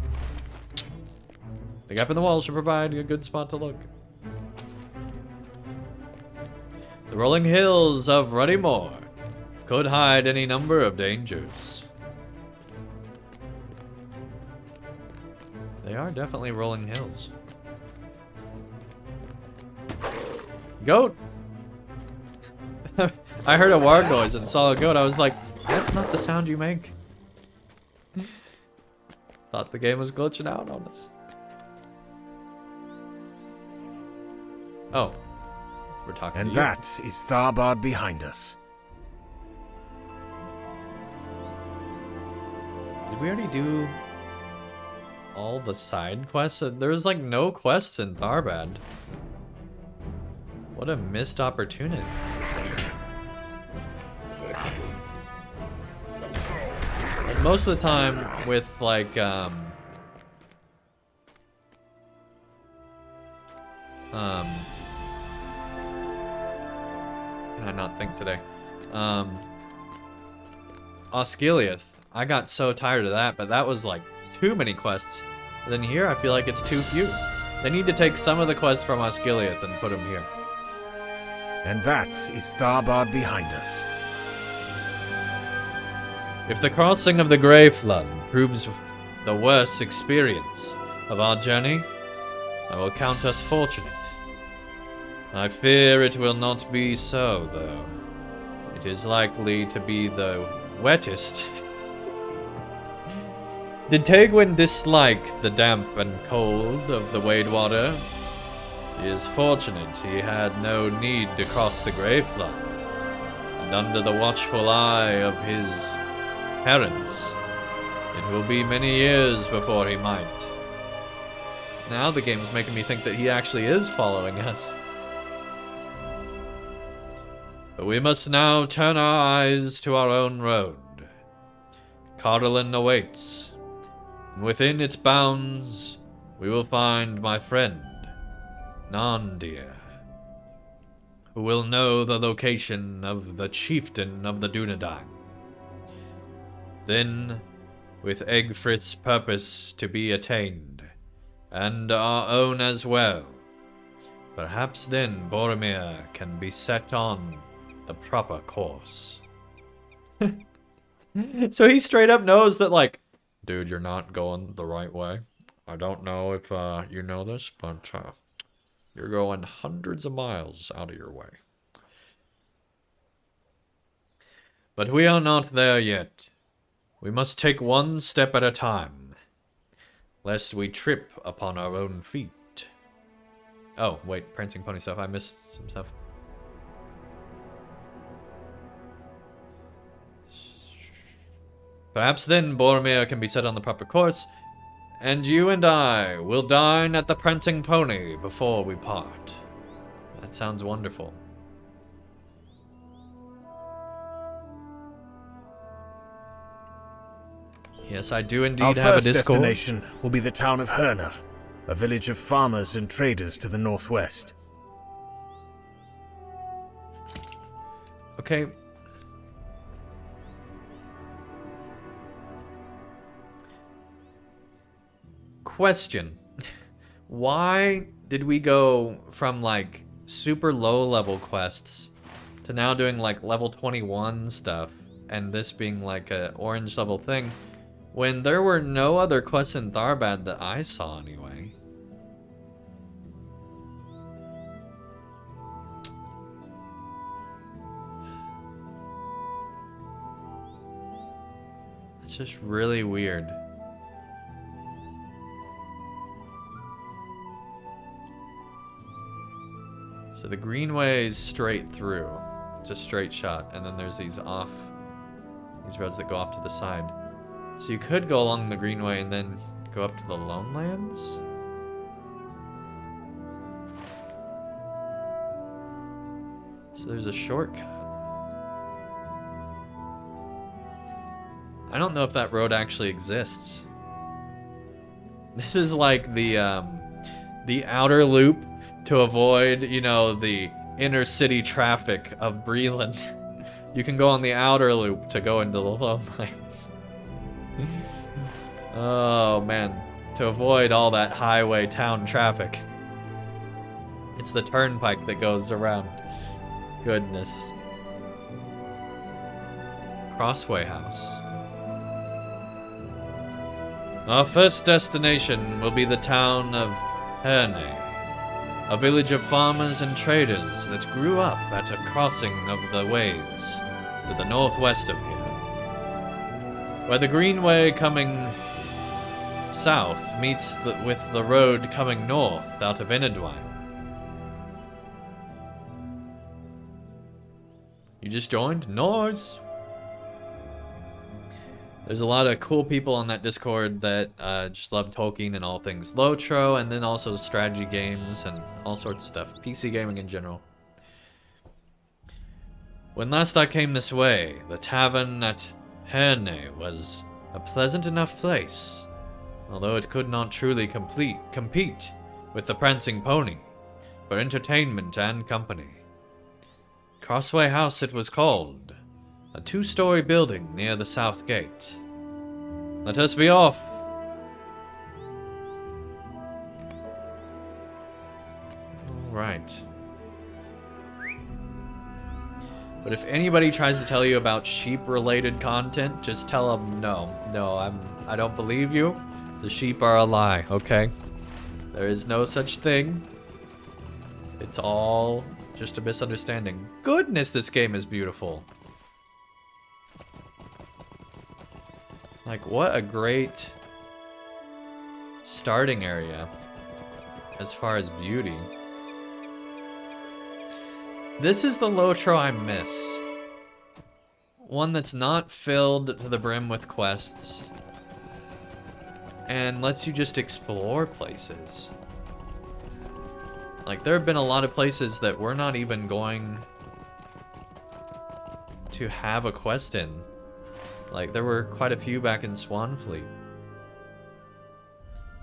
The gap in the wall should provide a good spot to look. The rolling hills of Ruddy Moor could hide any number of dangers. They are definitely rolling hills. Goat! I heard a warg noise and saw a goat. I was like, that's not the sound you make. Thought the game was glitching out on us. Oh. We're talking And to you. that is Tharbad behind us. Did we already do all the side quests? There was like no quests in Tharbad. What a missed opportunity. most of the time with, like, can I not think today? Osgiliath. I got so tired of that, but that was, like, too many quests. But then here, I feel like it's too few. They need to take some of the quests from Osgiliath and put them here. And that is Tharbad behind us. If the crossing of the Grey Flood proves the worst experience of our journey, I will count us fortunate. I fear it will not be so, though. It is likely to be the wettest. Did Tegwin dislike the damp and cold of the Wade water? He is fortunate he had no need to cross the Grey Flood, and under the watchful eye of his parents, it will be many years before he might. Now the game's making me think that he actually is following us. But we must now turn our eyes to our own road. Cardolan awaits, and within its bounds we will find my friend, Nandir, who will know the location of the chieftain of the Dunedain. Then, with Egfrith's purpose to be attained, and our own as well, perhaps then Boromir can be set on the proper course. So he straight up knows that, like, dude, you're not going the right way. I don't know if you know this, but you're going hundreds of miles out of your way. But we are not there yet. We must take one step at a time, lest we trip upon our own feet. Oh, wait, Prancing Pony stuff. I missed some stuff. Perhaps then Boromir can be set on the proper course, and you and I will dine at the Prancing Pony before we part. That sounds wonderful. Yes, I do indeed have a Discord. Our first destination will be the town of Herna, a village of farmers and traders to the northwest. Okay. Question. Why did we go from, like, super low level quests to now doing, like, level 21 stuff, and this being, like, a orange level thing, when there were no other quests in Tharbad that I saw anyway? It's just really weird. So the greenway is straight through. It's a straight shot, and then there's these roads that go off to the side. So you could go along the greenway and then go up to the Lone Lands? So there's a shortcut. I don't know if that road actually exists. This is like the outer loop to avoid, you know, the inner city traffic of Breland. You can go on the outer loop to go into the Lone Lands. Oh man, to avoid all that highway town traffic. It's the turnpike that goes around. Goodness. Crossway House. Our first destination will be the town of Herne, a village of farmers and traders that grew up at a crossing of the ways to the northwest of here, where the greenway coming south meets with the road coming north out of Inadwine. You just joined? Nice! There's a lot of cool people on that Discord that just love Tolkien and all things LOTRO, and then also strategy games and all sorts of stuff. PC gaming in general. When last I came this way, the tavern at Herne was A pleasant enough place, although it could not truly compete with the Prancing Pony for entertainment and company. Crossway House it was called, a 2-story building near the south gate. Let us be off! Alright. But if anybody tries to tell you about sheep-related content, just tell them no. No, I don't believe you. The sheep are a lie, okay? There is no such thing. It's all just a misunderstanding. Goodness, this game is beautiful. Like, what a great starting area as far as beauty. This is the LOTRO I miss. One that's not filled to the brim with quests and lets you just explore places. Like, there have been a lot of places that we're not even going to have a quest in. Like, there were quite a few back in Swanfleet.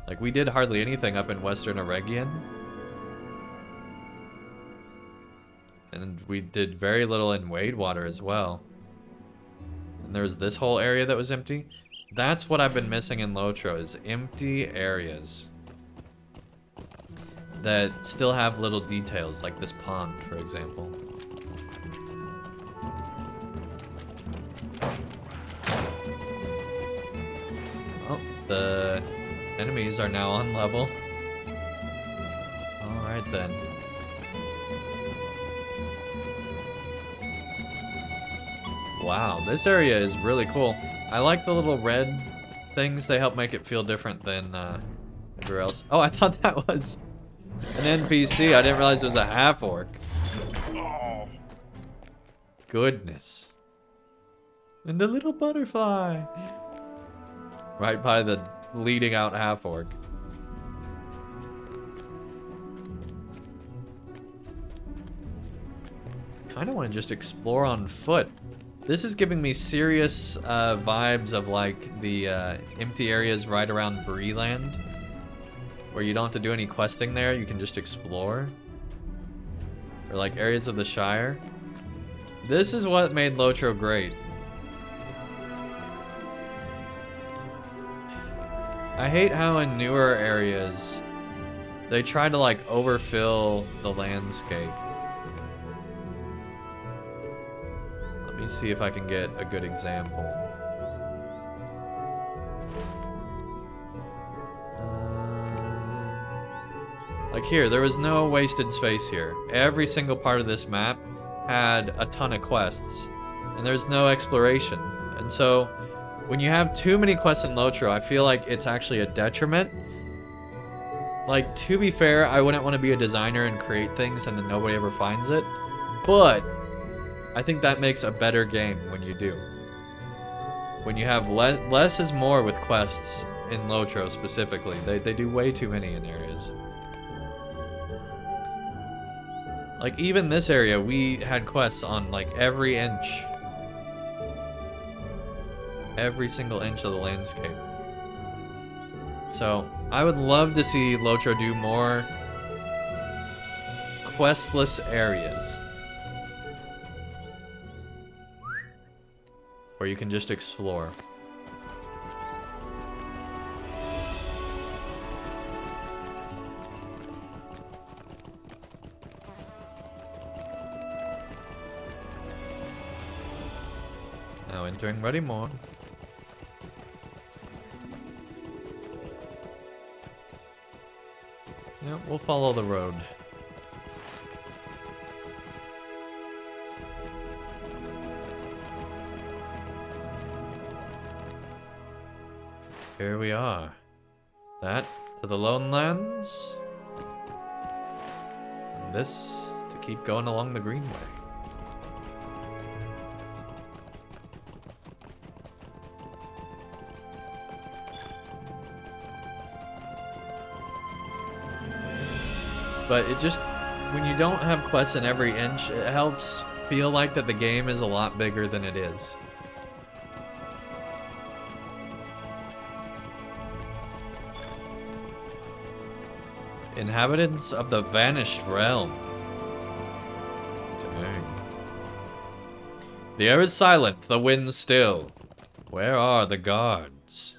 Like, we did hardly anything up in Western Eregion. And we did very little in Wadewater as well. And there was this whole area that was empty. That's what I've been missing in LOTRO, is empty areas that still have little details, like this pond, for example. Oh, the enemies are now on level. Alright then. Wow, this area is really cool. I like the little red things. They help make it feel different than everywhere else. Oh, I thought that was an NPC. I didn't realize it was a half-orc. Goodness. And the little butterfly. Right by the leading out half-orc. Kind of want to just explore on foot. This is giving me serious vibes of like the empty areas right around Breeland, where you don't have to do any questing there, you can just explore. Or like areas of the Shire. This is what made LOTRO great. I hate how in newer areas they try to like overfill the landscape. Let me see if I can get a good example. Like here, there was no wasted space here. Every single part of this map had a ton of quests, and there's no exploration. And so, when you have too many quests in LOTRO, I feel like it's actually a detriment. Like, to be fair, I wouldn't want to be a designer and create things and then nobody ever finds it. But I think that makes a better game when you do. When you have less is more with quests in LOTRO specifically. They do way too many in areas. Like even this area, we had quests on like every inch. Every single inch of the landscape. So I would love to see LOTRO do more questless areas. Where you can just explore. Now entering Ruddy Moor. Yeah, we'll follow the road. Here we are. That to the Lone Lands. And this to keep going along the Greenway. But it just, when you don't have quests in every inch, it helps feel like that the game is a lot bigger than it is. Inhabitants of the vanished realm. Dang. The air is silent, the wind still. Where are the guards?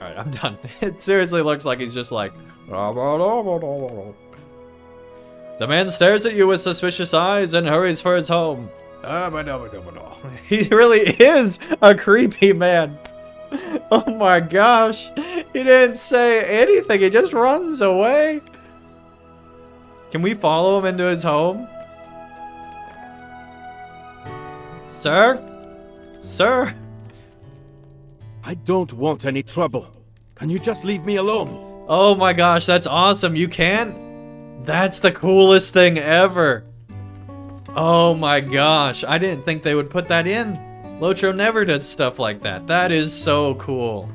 Alright, I'm done. It seriously looks like he's just like... The man stares at you with suspicious eyes and hurries for his home. He really is a creepy man. Oh my gosh. He didn't say anything. He just runs away. Can we follow him into his home? Sir? Sir? I don't want any trouble. Can you just leave me alone? Oh my gosh, that's awesome. You can? That's the coolest thing ever. Oh my gosh, I didn't think they would put that in. LOTRO never does stuff like that. That is so cool.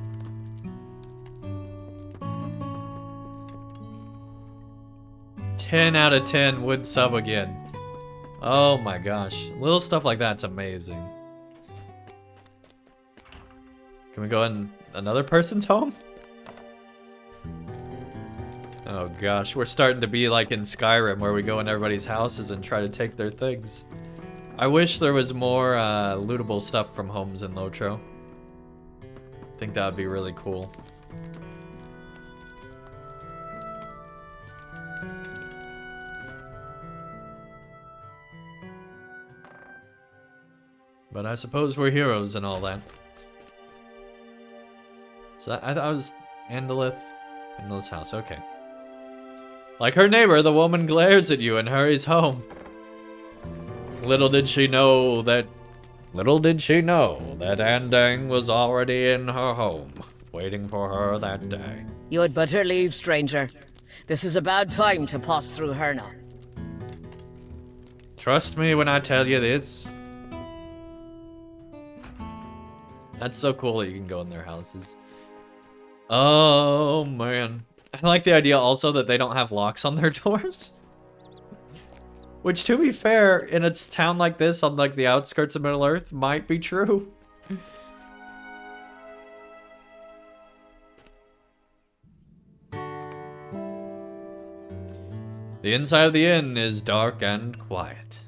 "10 out of 10 would sub again." Oh my gosh, little stuff like that's amazing. Can we go in another person's home? Oh gosh, we're starting to be like in Skyrim where we go in everybody's houses and try to take their things. I wish there was more lootable stuff from homes in LOTRO. I think that would be really cool. But I suppose we're heroes and all that. So I thought it was Andalith. Andalith's house, okay. Like her neighbor, the woman glares at you and hurries home. Little did she know that Andang was already in her home, waiting for her that day. You had better leave, stranger. This is a bad time to pass through Herna. Trust me when I tell you this. That's so cool that you can go in their houses. Oh, man. I like the idea also that they don't have locks on their doors. Which, to be fair, in a town like this, on like the outskirts of Middle-earth, might be true. The inside of the inn is dark and quiet.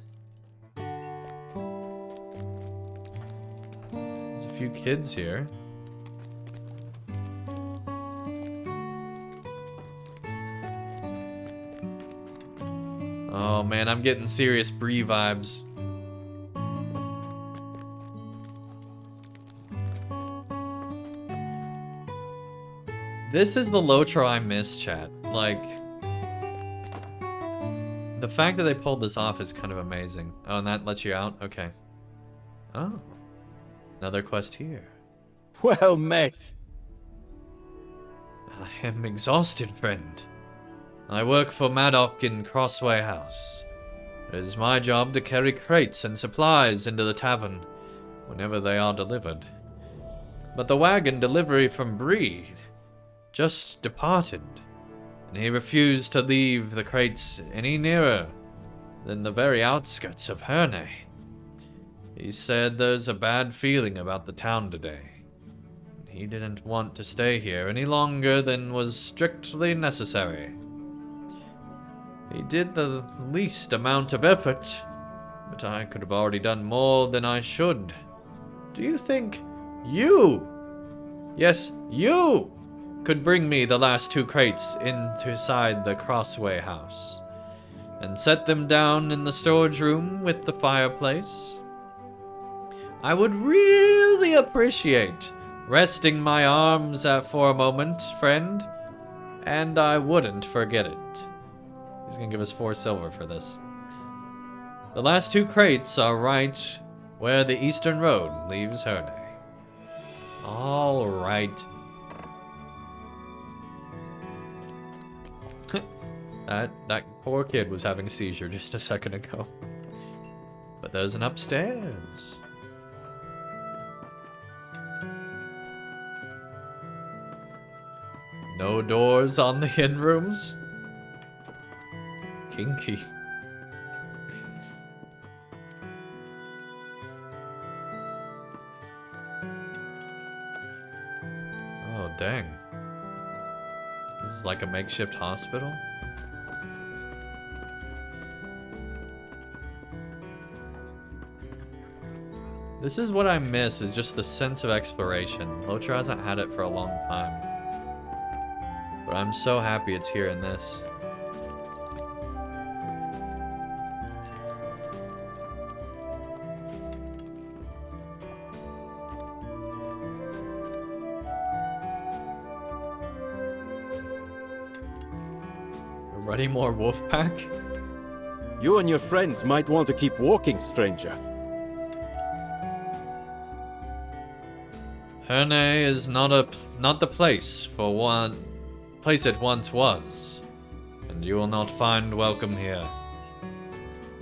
There's a few kids here. Oh man, I'm getting serious Bree vibes. This is the LOTRO I miss, chat. Like, the fact that they pulled this off is kind of amazing. Oh, and that lets you out? Okay. Oh. Another quest here. Well met. I am exhausted, friend. I work for Maddock in Crossway House. It is my job to carry crates and supplies into the tavern whenever they are delivered. But the wagon delivery from Bree just departed, and he refused to leave the crates any nearer than the very outskirts of Herne. He said there's a bad feeling about the town today. He didn't want to stay here any longer than was strictly necessary. He did the least amount of effort, but I could have already done more than I should. Do you think you, yes, you, could bring me the last 2 crates inside the Crossway House and set them down in the storage room with the fireplace? I would really appreciate resting my arms for a moment, friend, and I wouldn't forget it. He's gonna give us 4 silver for this. The last 2 crates are right where the eastern road leaves Herne. All right. That poor kid was having a seizure just a second ago. But there's an upstairs. No doors on the inn rooms? Kinky. Oh, dang. This is like a makeshift hospital? This is what I miss, is just the sense of exploration. LOTRO hasn't had it for a long time. But I'm so happy it's here in this. Ready more Wolfpack? You and your friends might want to keep walking, stranger. Herne is not the place it once was, and you will not find welcome here.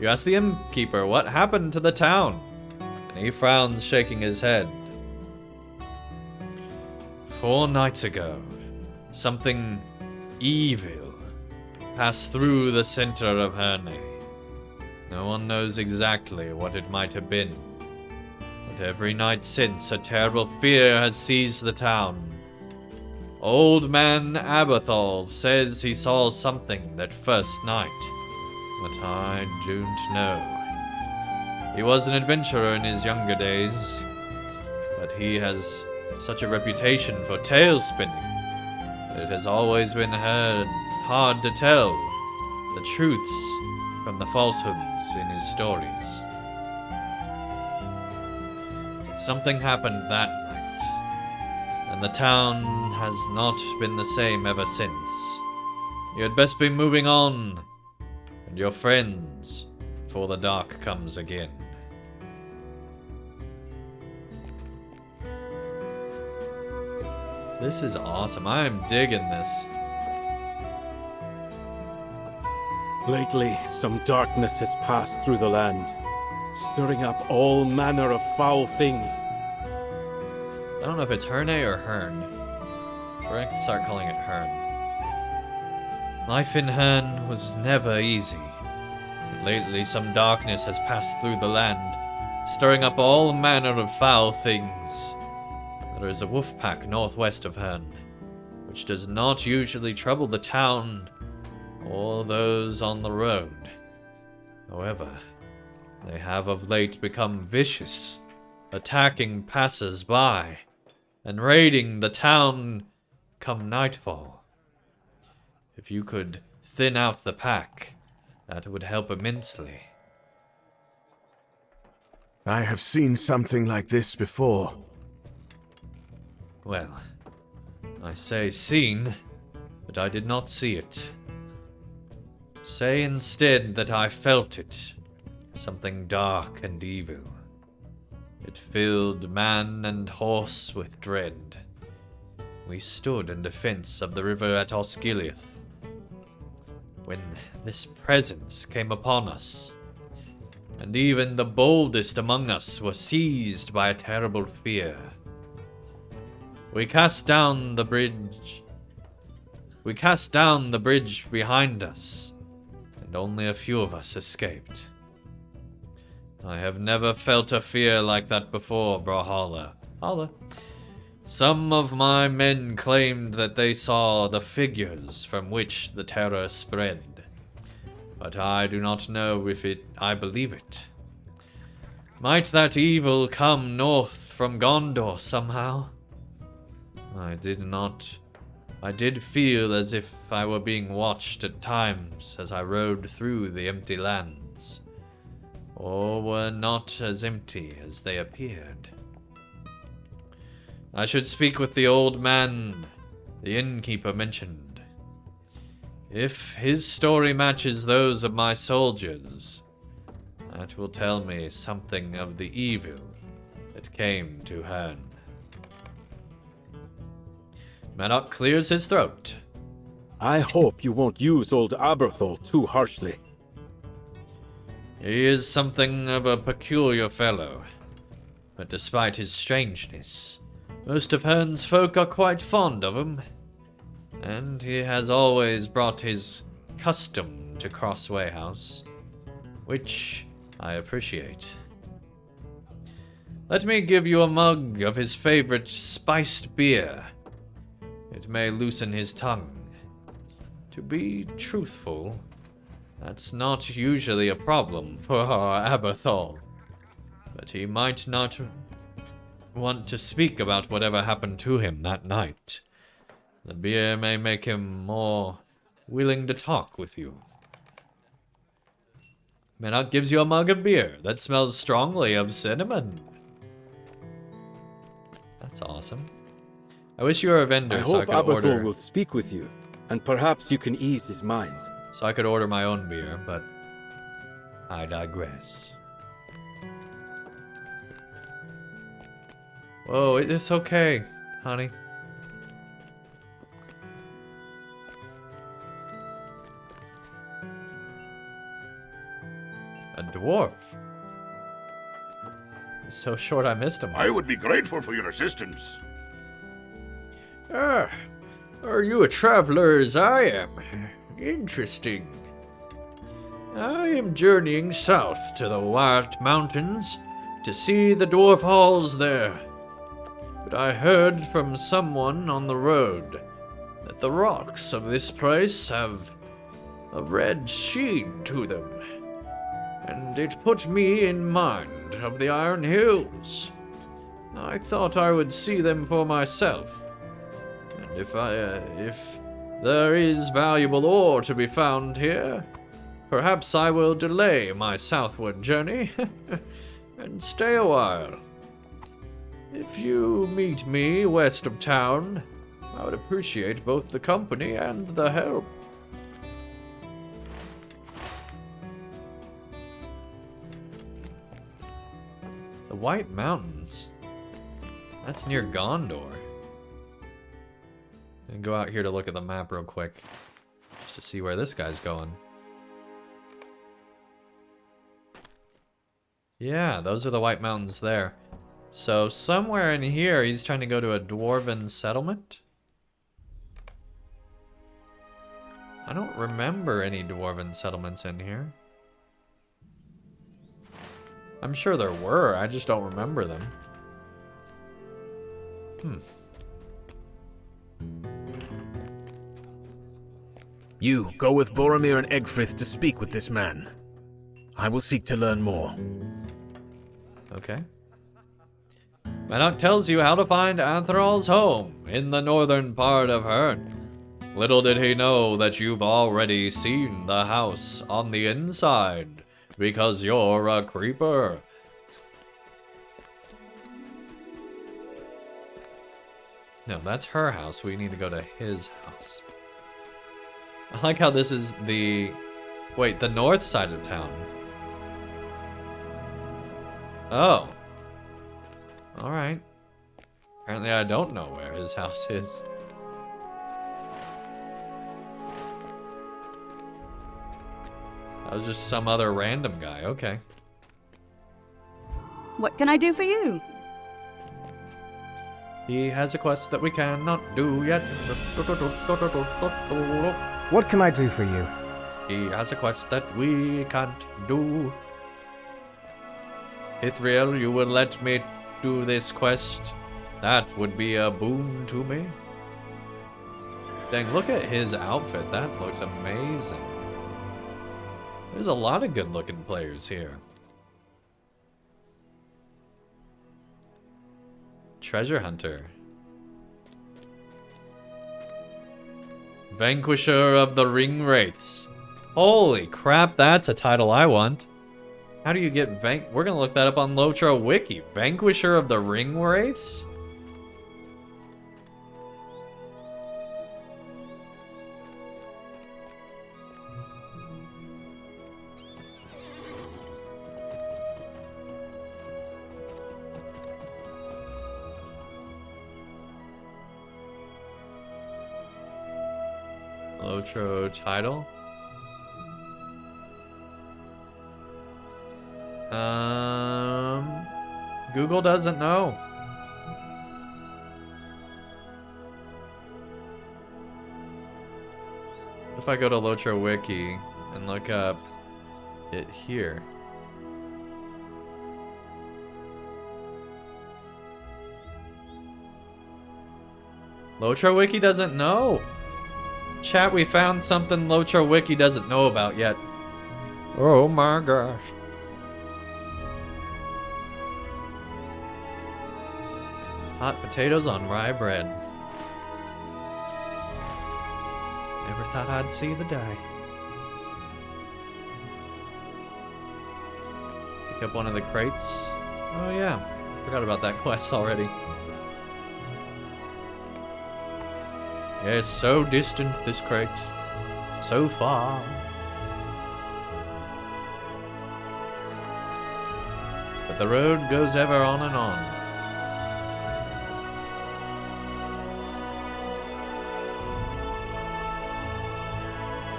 You ask the innkeeper what happened to the town, and he frowns, shaking his head. 4 nights ago, something evil passed through the center of Herne. No one knows exactly what it might have been. But every night since, a terrible fear has seized the town. Old man Abathol says he saw something that first night, but I don't know. He was an adventurer in his younger days, but he has such a reputation for tale spinning that it has always been hard to tell the truths from the falsehoods in his stories. Something happened that night, and the town has not been the same ever since. You had best be moving on, and your friends, before the dark comes again. This is awesome. I am digging this. Lately, some darkness has passed through the land, stirring up all manner of foul things. I don't know if it's Herne or Hern. We're gonna start calling it Hern. Life in Hern was never easy. But lately, some darkness has passed through the land, stirring up all manner of foul things. There is a wolf pack northwest of Hern, which does not usually trouble the town or those on the road. However, they have of late become vicious, attacking passers-by and raiding the town come nightfall. If you could thin out the pack, that would help immensely. I have seen something like this before. Well, I say seen, but I did not see it. Say instead that I felt it. Something dark and evil. It filled man and horse with dread. We stood in defense of the river at Osgiliath, when this presence came upon us, and even the boldest among us were seized by a terrible fear. We cast down the bridge behind us, and only a few of us escaped. I have never felt a fear like that before, Brawler. Some of my men claimed that they saw the figures from which the terror spread, but I do not know if I believe it. Might that evil come north from Gondor somehow? I did feel as if I were being watched at times as I rode through the empty lands, or were not as empty as they appeared. I should speak with the old man the innkeeper mentioned. If his story matches those of my soldiers, that will tell me something of the evil that came to Herne. Maddock clears his throat. I hope you won't use old Aberthol too harshly. He is something of a peculiar fellow, but despite his strangeness, most of Herne's folk are quite fond of him. And he has always brought his custom to Crossway House, which I appreciate. Let me give you a mug of his favorite spiced beer. It may loosen his tongue. To be truthful, that's not usually a problem for our Abathol. But he might not want to speak about whatever happened to him that night. The beer may make him more willing to talk with you. Menok gives you a mug of beer that smells strongly of cinnamon. That's awesome. I wish you were a vendor I so I hope could Abathur order. will speak with you, and perhaps you can ease his mind. So I could order my own beer, but I digress. Whoa, it's okay, honey. A dwarf. So short I missed him. I would be grateful for your assistance. Ah, are you a traveler as I am? Interesting. I am journeying south to the White Mountains to see the dwarf halls there. But I heard from someone on the road that the rocks of this place have a red sheen to them. And it put me in mind of the Iron Hills. I thought I would see them for myself. And if there is valuable ore to be found here, perhaps I will delay my southward journey and stay a while. If you meet me west of town, I would appreciate both the company and the help. The White Mountains? That's near Gondor. And go out here to look at the map real quick, just to see where this guy's going. Yeah, those are the White Mountains there. So somewhere in here, he's trying to go to a dwarven settlement? I don't remember any dwarven settlements in here. I'm sure there were, I just don't remember them. You go with Boromir and Egfrith to speak with this man. I will seek to learn more. Okay. Menok tells you how to find Anthral's home in the northern part of Hern. Little did he know that you've already seen the house on the inside, because you're a creeper. No, that's her house. We need to go to his house. I like how this is the... Wait, the north side of town. Oh. Alright. Apparently I don't know where his house is. That was just some other random guy. Okay. What can I do for you? He has a quest that we cannot do yet. What can I do for you? He has a quest that we can't do. Ithriel, you will let me do this quest? That would be a boon to me. Dang, look at his outfit. That looks amazing. There's a lot of good looking players here. Treasure Hunter. Vanquisher of the Ring Wraiths. Holy crap, that's a title I want. How do you get We're gonna look that up on LOTRO Wiki. Vanquisher of the Ring Wraiths? LOTRO title? Google doesn't know. If I go to LOTRO Wiki and look up it here. LOTRO Wiki doesn't know. Chat, we found something LOTRO Wiki doesn't know about yet. Oh my gosh. Hot potatoes on rye bread. Never thought I'd see the day. Pick up one of the crates. Oh yeah, forgot about that quest already. Yeah, it's so distant, this crate. So far. But the road goes ever on and on.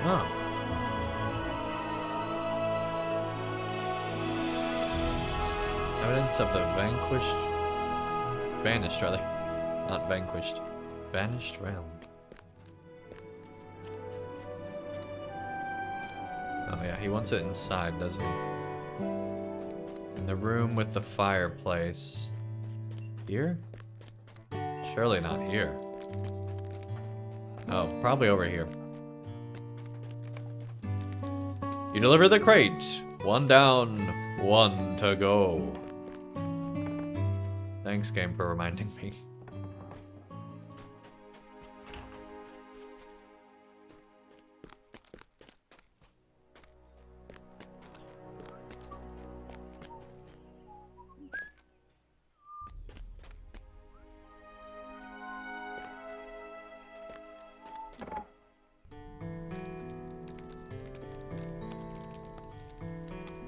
Oh. Evidence of the vanished rather. Not vanquished. Vanished realm. Oh yeah, he wants it inside, doesn't he? In the room with the fireplace. Here? Surely not here. Oh, probably over here. You deliver the crate. 1 down, 1 to go. Thanks, game, for reminding me.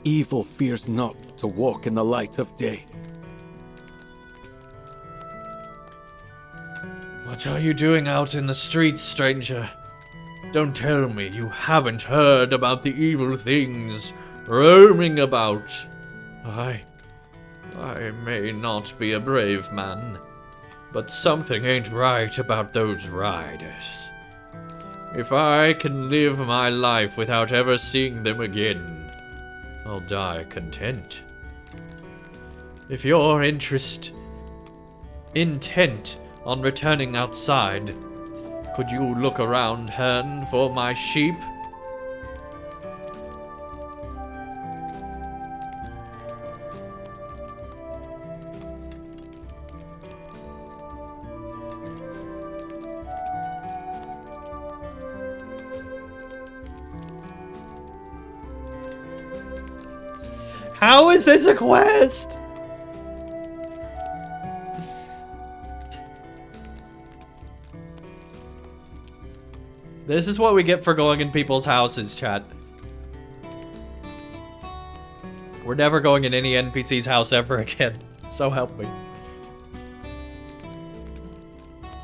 Evil fears not to walk in the light of day. What are you doing out in the streets, stranger? Don't tell me you haven't heard about the evil things roaming about. I may not be a brave man, but something ain't right about those riders. If I can live my life without ever seeing them again, I'll die content. If you're intent on returning outside, could you look around, Hearn, for my sheep? How is this a quest? This is what we get for going in people's houses, chat. We're never going in any NPC's house ever again. So help me.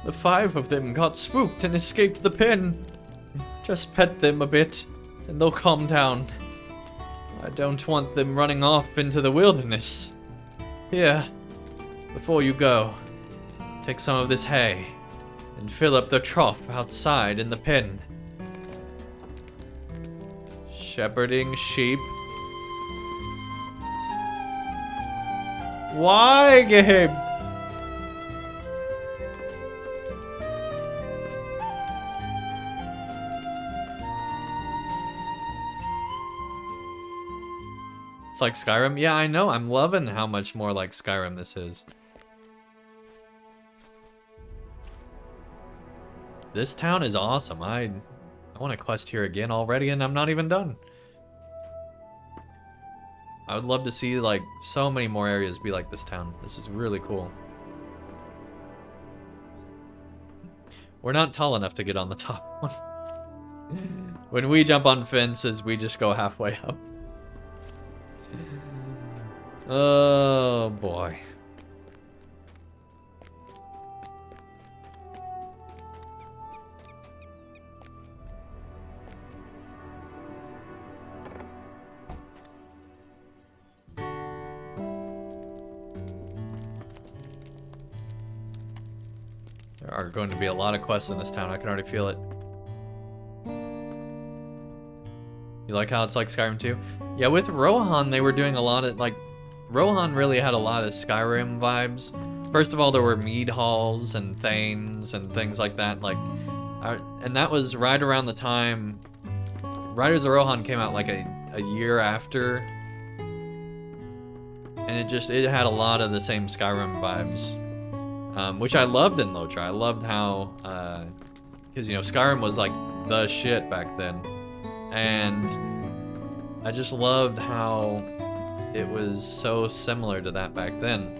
The 5 of them got spooked and escaped the pen. Just pet them a bit, and they'll calm down. I don't want them running off into the wilderness. Here, before you go, take some of this hay and fill up the trough outside in the pen. Shepherding sheep. Why, Gabe? It's like Skyrim? Yeah, I know. I'm loving how much more like Skyrim this is. This town is awesome. I want to quest here again already, and I'm not even done. I would love to see, like, so many more areas be like this town. This is really cool. We're not tall enough to get on the top one. When we jump on fences, we just go halfway up. Oh boy. There are going to be a lot of quests in this town. I can already feel it. You like how it's like Skyrim 2? Yeah, with Rohan, they were doing a lot of, like, Rohan really had a lot of Skyrim vibes. First of all, there were mead halls and thanes and things like that, like, and that was right around the time Riders of Rohan came out like a year after, and it had a lot of the same Skyrim vibes, which I loved in LOTRO. I loved how, because, you know, Skyrim was like the shit back then, and I just loved how it was so similar to that back then.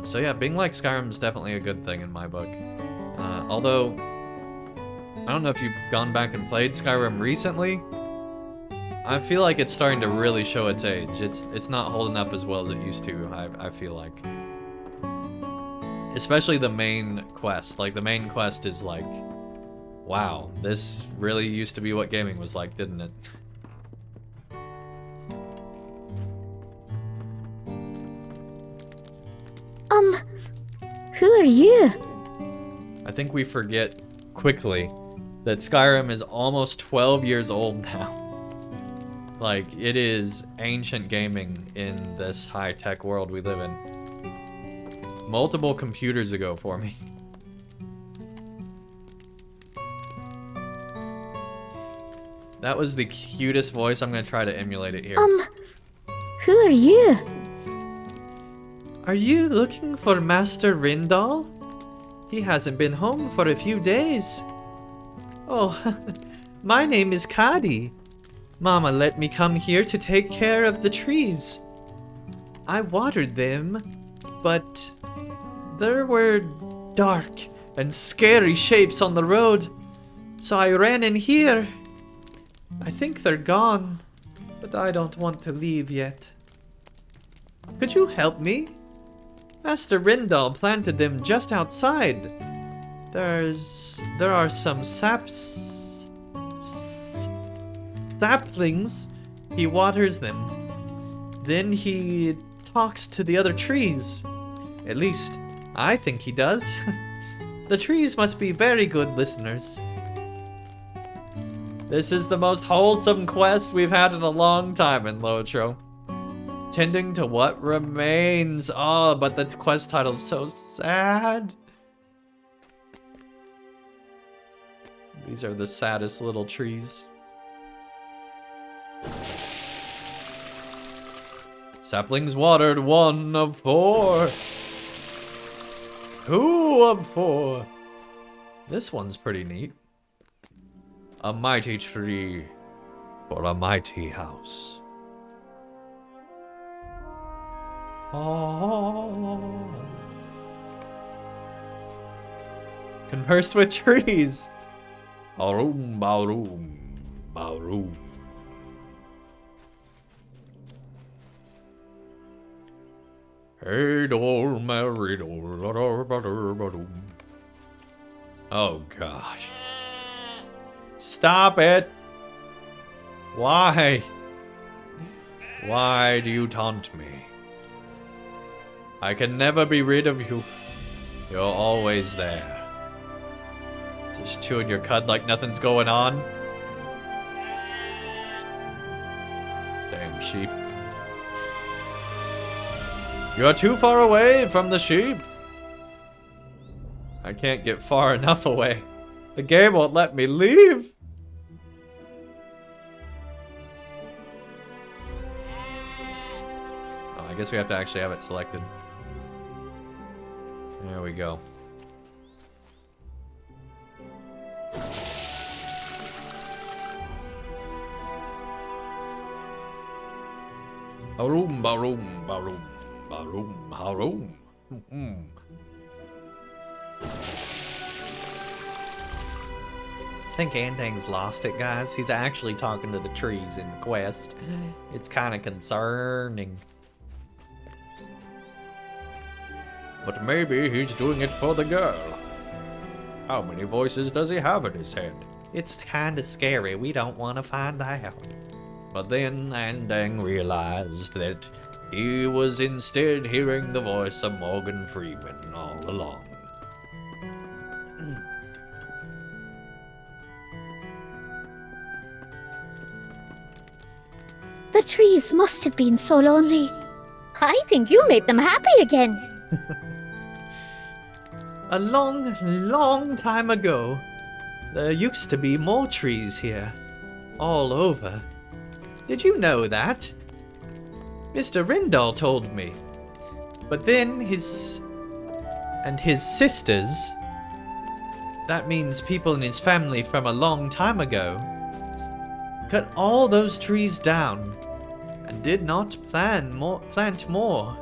So yeah, being like Skyrim is definitely a good thing in my book. Although, I don't know if you've gone back and played Skyrim recently. I feel like it's starting to really show its age. It's not holding up as well as it used to, I feel like. Especially the main quest. Like, the main quest is like, wow, this really used to be what gaming was like, didn't it? Who are you? I think we forget quickly that Skyrim is almost 12 years old now. Like, it is ancient gaming in this high-tech world we live in. Multiple computers ago for me. That was the cutest voice. I'm gonna try to emulate it here. Who are you? Are you looking for Master Rindal? He hasn't been home for a few days. Oh, my name is Kadi. Mama let me come here to take care of the trees. I watered them, but there were dark and scary shapes on the road, so I ran in here. I think they're gone, but I don't want to leave yet. Could you help me? Master Rindal planted them just outside. There are some saplings. He waters them. Then he talks to the other trees. At least, I think he does. The trees must be very good listeners. This is the most wholesome quest we've had in a long time in LOTRO. Tending to what remains. Oh, but the quest title's so sad. These are the saddest little trees. Saplings watered, 1 of 4. 2 of 4. This one's pretty neat. A mighty tree for a mighty house. Oh. Conversed with trees. Arum, barum, barum. Hey, door, merry door. Oh gosh. Stop it. Why? Why do you taunt me? I can never be rid of you. You're always there. Just chewing your cud like nothing's going on. Damn sheep. You're too far away from the sheep. I can't get far enough away. The game won't let me leave. Oh, I guess we have to actually have it selected. There we go. Haroom, baroom, baroom, baroom, haroom. I think Andang's lost it, guys. He's actually talking to the trees in the quest. It's kind of concerning. But maybe he's doing it for the girl. How many voices does he have in his head? It's kind of scary. We don't want to find out. But then Andang realized that he was instead hearing the voice of Morgan Freeman all along. The trees must have been so lonely. I think you made them happy again. A long, long time ago, there used to be more trees here. All over. Did you know that? Mr. Rindal told me. But then his sisters, that means people in his family from a long time ago, cut all those trees down and did not plant more.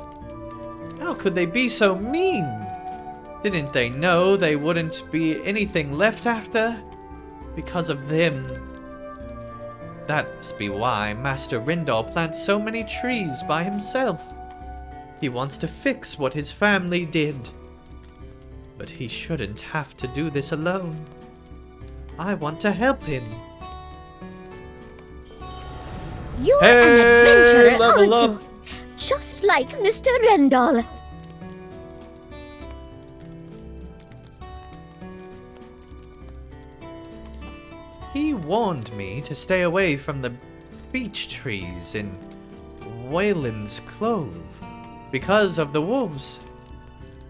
How could they be so mean? Didn't they know they wouldn't be anything left after? Because of them. That must be why Master Rindal plants so many trees by himself. He wants to fix what his family did. But he shouldn't have to do this alone. I want to help him. You're Hey, an adventurer, level aren't up. you? Just like Mr. Rindal. He warned me to stay away from the beech trees in Wayland's Clove because of the wolves.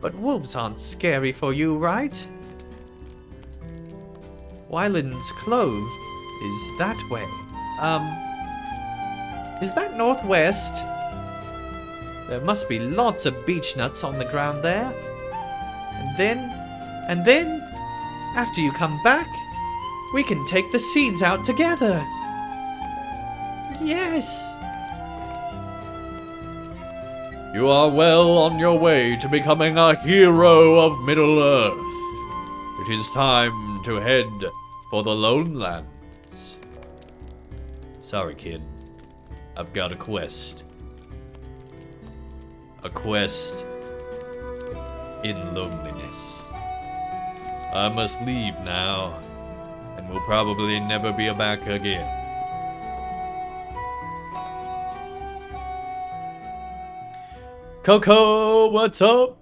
But wolves aren't scary for you, right? Wyland's Clove is that way. Is that northwest? There must be lots of beech nuts on the ground there. And then, after you come back, we can take the seeds out together. Yes! You are well on your way to becoming a hero of Middle-earth. It is time to head for the Lone Lands. Sorry, kid. I've got a quest. A quest in loneliness. I must leave now, and will probably never be back again. Coco, what's up?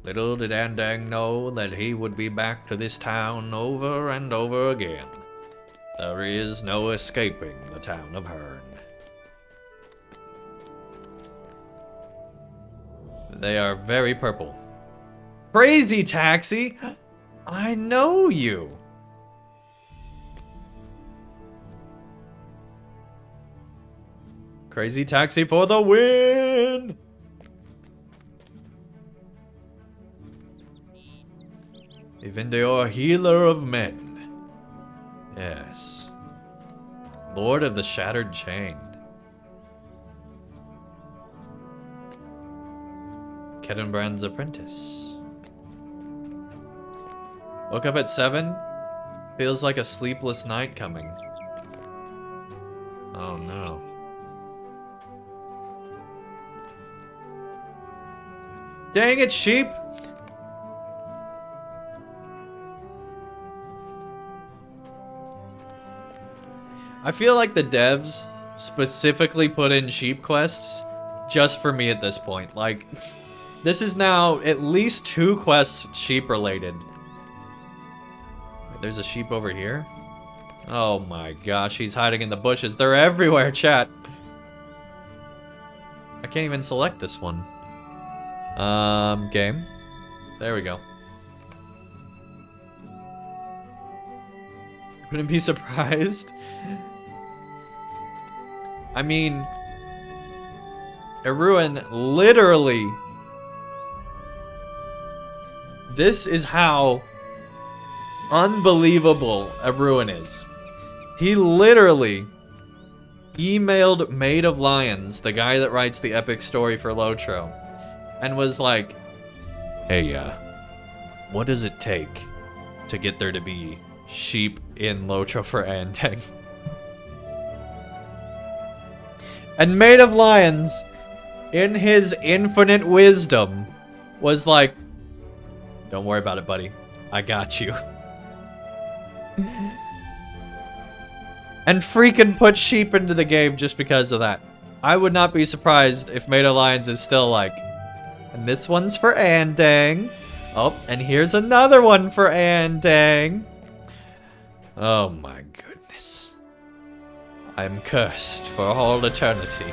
Little did Andang know that he would be back to this town over and over again. There is no escaping the town of Herne. They are very purple. Crazy Taxi! I know you! Crazy Taxi for the win! Evendior, healer of men. Yes. Lord of the Shattered Chain. Kettenbrand's apprentice. Woke up at 7. Feels like a sleepless night coming. Oh no. Dang it, sheep! I feel like the devs specifically put in sheep quests just for me at this point. Like, this is now at least 2 quests sheep related. Wait, there's a sheep over here? Oh my gosh, he's hiding in the bushes. They're everywhere, chat. I can't even select this one. Game. There we go. Wouldn't be surprised. I mean, Eruin literally... This is how unbelievable Eruin is. He literally emailed Maid of Lions, the guy that writes the epic story for LOTRO, and was like, hey, what does it take to get there to be sheep in LOTRO for Andang? And Maid of Lions, in his infinite wisdom, was like, don't worry about it, buddy. I got you. And freaking put sheep into the game just because of that. I would not be surprised if Maid of Lions is still like, and this one's for Andang. Oh, and here's another one for Andang. Oh my goodness. I am cursed for all eternity.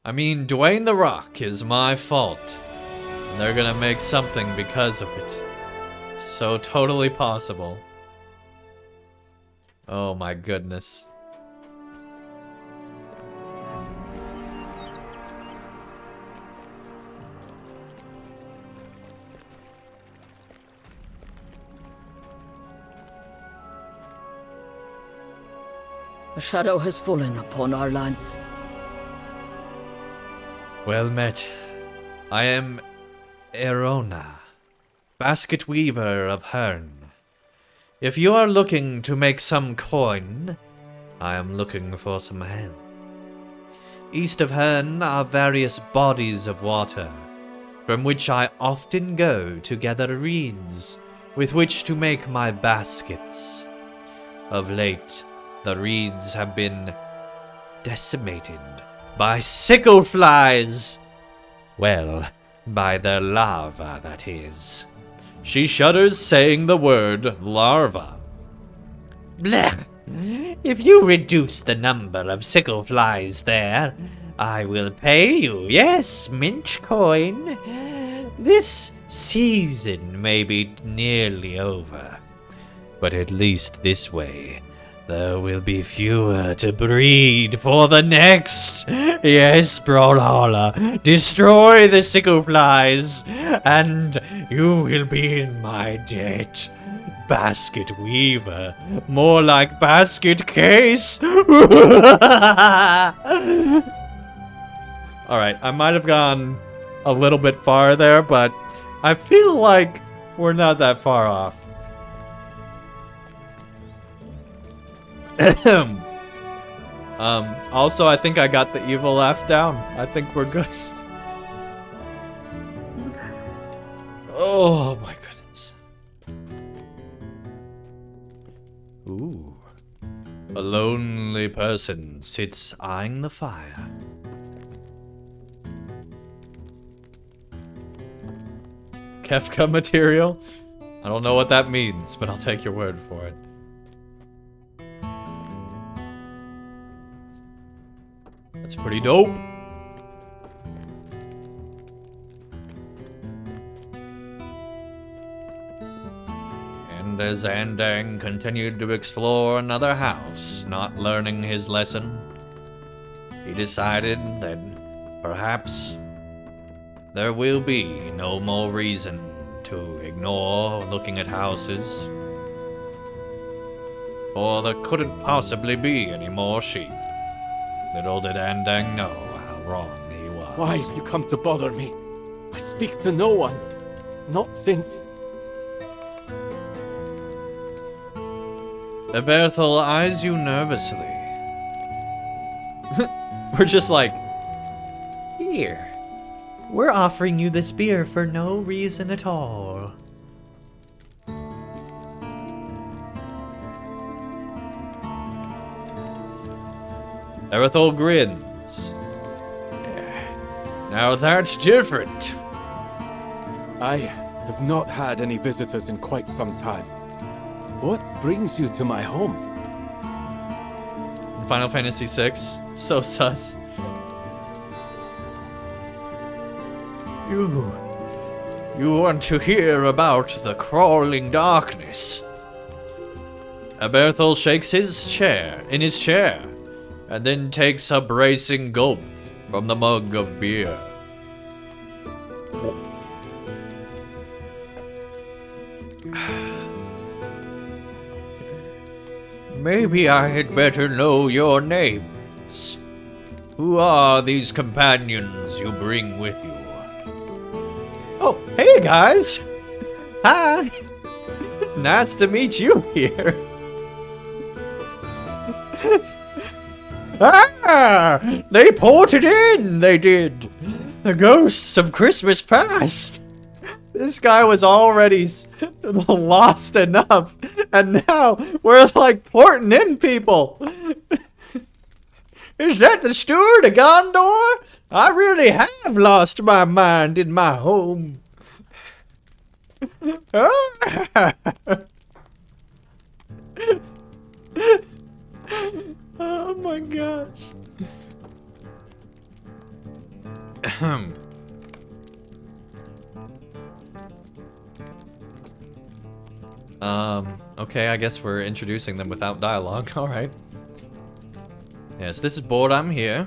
I mean, Dwayne the Rock is my fault. And they're gonna make something because of it. So totally possible. Oh my goodness. A shadow has fallen upon our lands. Well met. I am Erona, basket weaver of Hern. If you are looking to make some coin, I am looking for some help. East of Hern are various bodies of water, from which I often go to gather reeds, with which to make my baskets. Of late, the reeds have been decimated by sickle flies. Well, by their larva, that is. She shudders saying the word larva. Blech! If you reduce the number of sickle flies there, I will pay you, yes, Minch coin. This season may be nearly over, but at least this way there will be fewer to breed for the next. Yes, Brawler, destroy the sickle flies, and you will be in my debt. Basket weaver, more like basket case. Alright, I might have gone a little bit far there, but I feel like we're not that far off. Also, I think I got the evil laugh down. I think we're good. Oh my goodness. Ooh. A lonely person sits eyeing the fire. Kefka material? I don't know what that means, but I'll take your word for it. That's pretty dope. And as Andang continued to explore another house, not learning his lesson, he decided that perhaps there will be no more reason to ignore looking at houses, for there couldn't possibly be any more sheep. Little did Andang know how wrong he was. Why have you come to bother me? I speak to no one. Not since... Berthel eyes you nervously. We're just like, here. We're offering you this beer for no reason at all. Erethel grins. Now that's different. I have not had any visitors in quite some time. What brings you to my home? Final Fantasy VI. So sus. You want to hear about the crawling darkness? Berthel shakes his chair, and then takes a bracing gulp from the mug of beer. Maybe I had better know your names. Who are these companions you bring with you? Oh, hey guys! Hi! Nice to meet you here. Ah! They ported in, they did! The ghosts of Christmas past! This guy was already lost enough, and now we're like porting in people! Is that the steward of Gondor? I really have lost my mind in my home. Oh my gosh. Okay, I guess we're introducing them without dialogue. Alright. Yes, this is Boram here.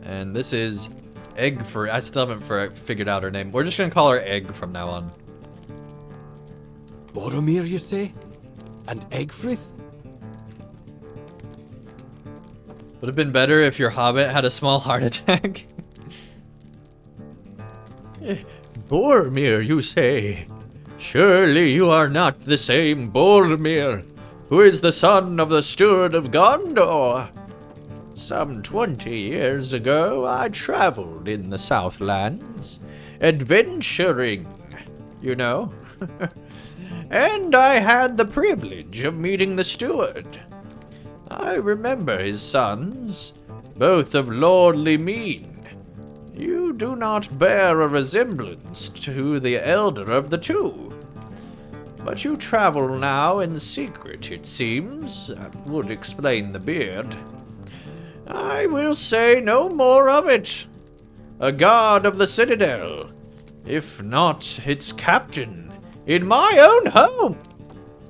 And this is Egg for. I still haven't figured out her name. We're just gonna call her Egg from now on. Boromir, you say? And Egfrith? Would have been better if your hobbit had a small heart attack. Boromir, you say? Surely you are not the same Boromir, who is the son of the steward of Gondor. Some 20 years ago, I traveled in the Southlands, adventuring, you know. And I had the privilege of meeting the steward. I remember his sons, both of lordly mien. You do not bear a resemblance to the elder of the two. But you travel now in secret, it seems. That would explain the beard. I will say no more of it. A guard of the Citadel, if not its captain, in my own home.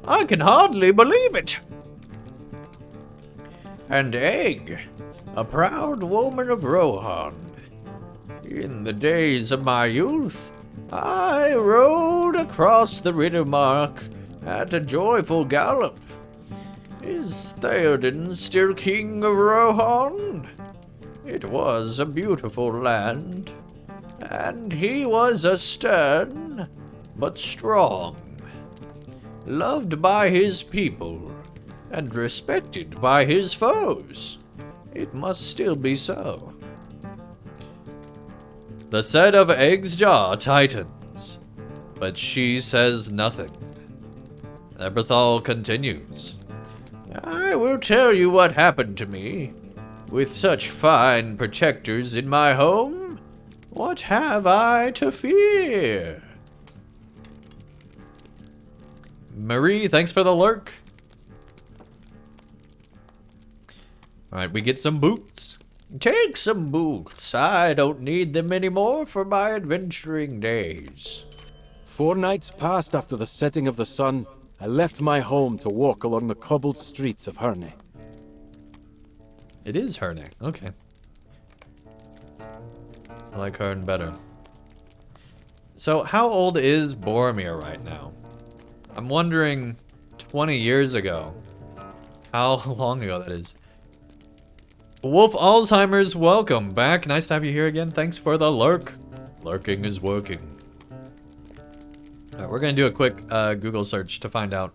I can hardly believe it. And Egg, a proud woman of Rohan. In the days of my youth, I rode across the Riddermark at a joyful gallop. Is Theoden still king of Rohan? It was a beautiful land, and he was a stern but strong, loved by his people, and respected by his foes. It must still be so. The set of Egg's jaw tightens, but she says nothing. Eberthal continues. I will tell you what happened to me. With such fine protectors in my home, what have I to fear? Marie, thanks for the lurk. Alright, we get some boots. Take some boots. I don't need them anymore for my adventuring days. 4 nights passed after the setting of the sun. I left my home to walk along the cobbled streets of Herne. It is Herne. Okay. I like Herne better. So, how old is Boromir right now? I'm wondering, 20 years ago. How long ago that is. Wolf Alzheimer's, welcome back. Nice to have you here again. Thanks for the lurk. Lurking is working. Alright, we're gonna do a quick Google search to find out.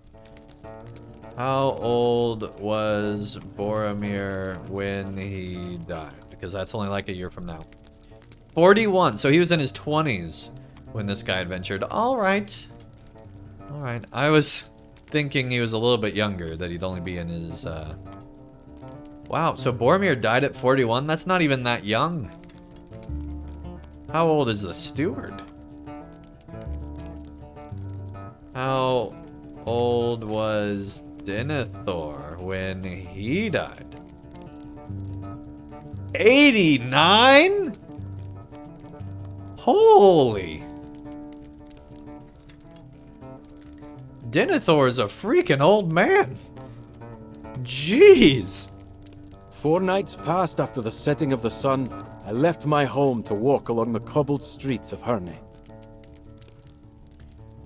How old was Boromir when he died? Because that's only like a year from now. 41, so he was in his 20s when this guy adventured. Alright. Alright, I was thinking he was a little bit younger, that he'd only be in his, Wow, so Boromir died at 41? That's not even that young. How old is the steward? How old was Denethor when he died? 89? Holy. Denethor is a freaking old man. Jeez. 4 nights passed after the setting of the sun. I left my home to walk along the cobbled streets of Herne.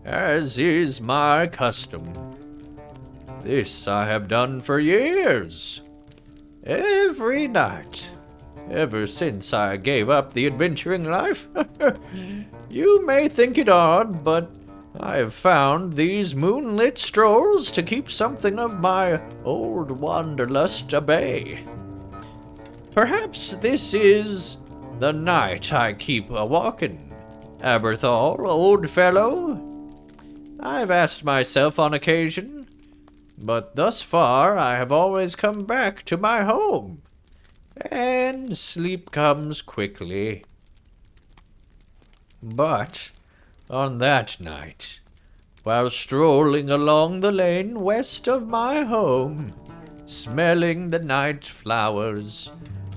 As is my custom. This I have done for years. Every night. Ever since I gave up the adventuring life. You may think it odd, but I have found these moonlit strolls to keep something of my old wanderlust at bay. Perhaps this is the night I keep a-walking, Aberthal, old fellow. I've asked myself on occasion, but thus far I have always come back to my home, and sleep comes quickly. But On that night, while strolling along the lane west of my home, smelling the night flowers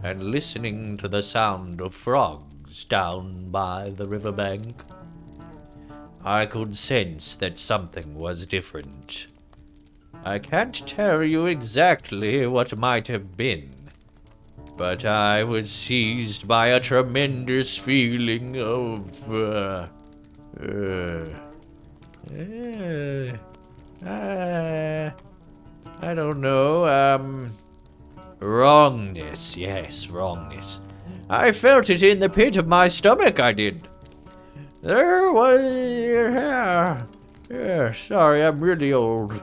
and listening to the sound of frogs down by the riverbank, I could sense that something was different. I can't tell you exactly what might have been, but I was seized by a tremendous feeling of, I don't know, wrongness. Yes, wrongness. I felt it in the pit of my stomach, I did. There was, sorry, I'm really old.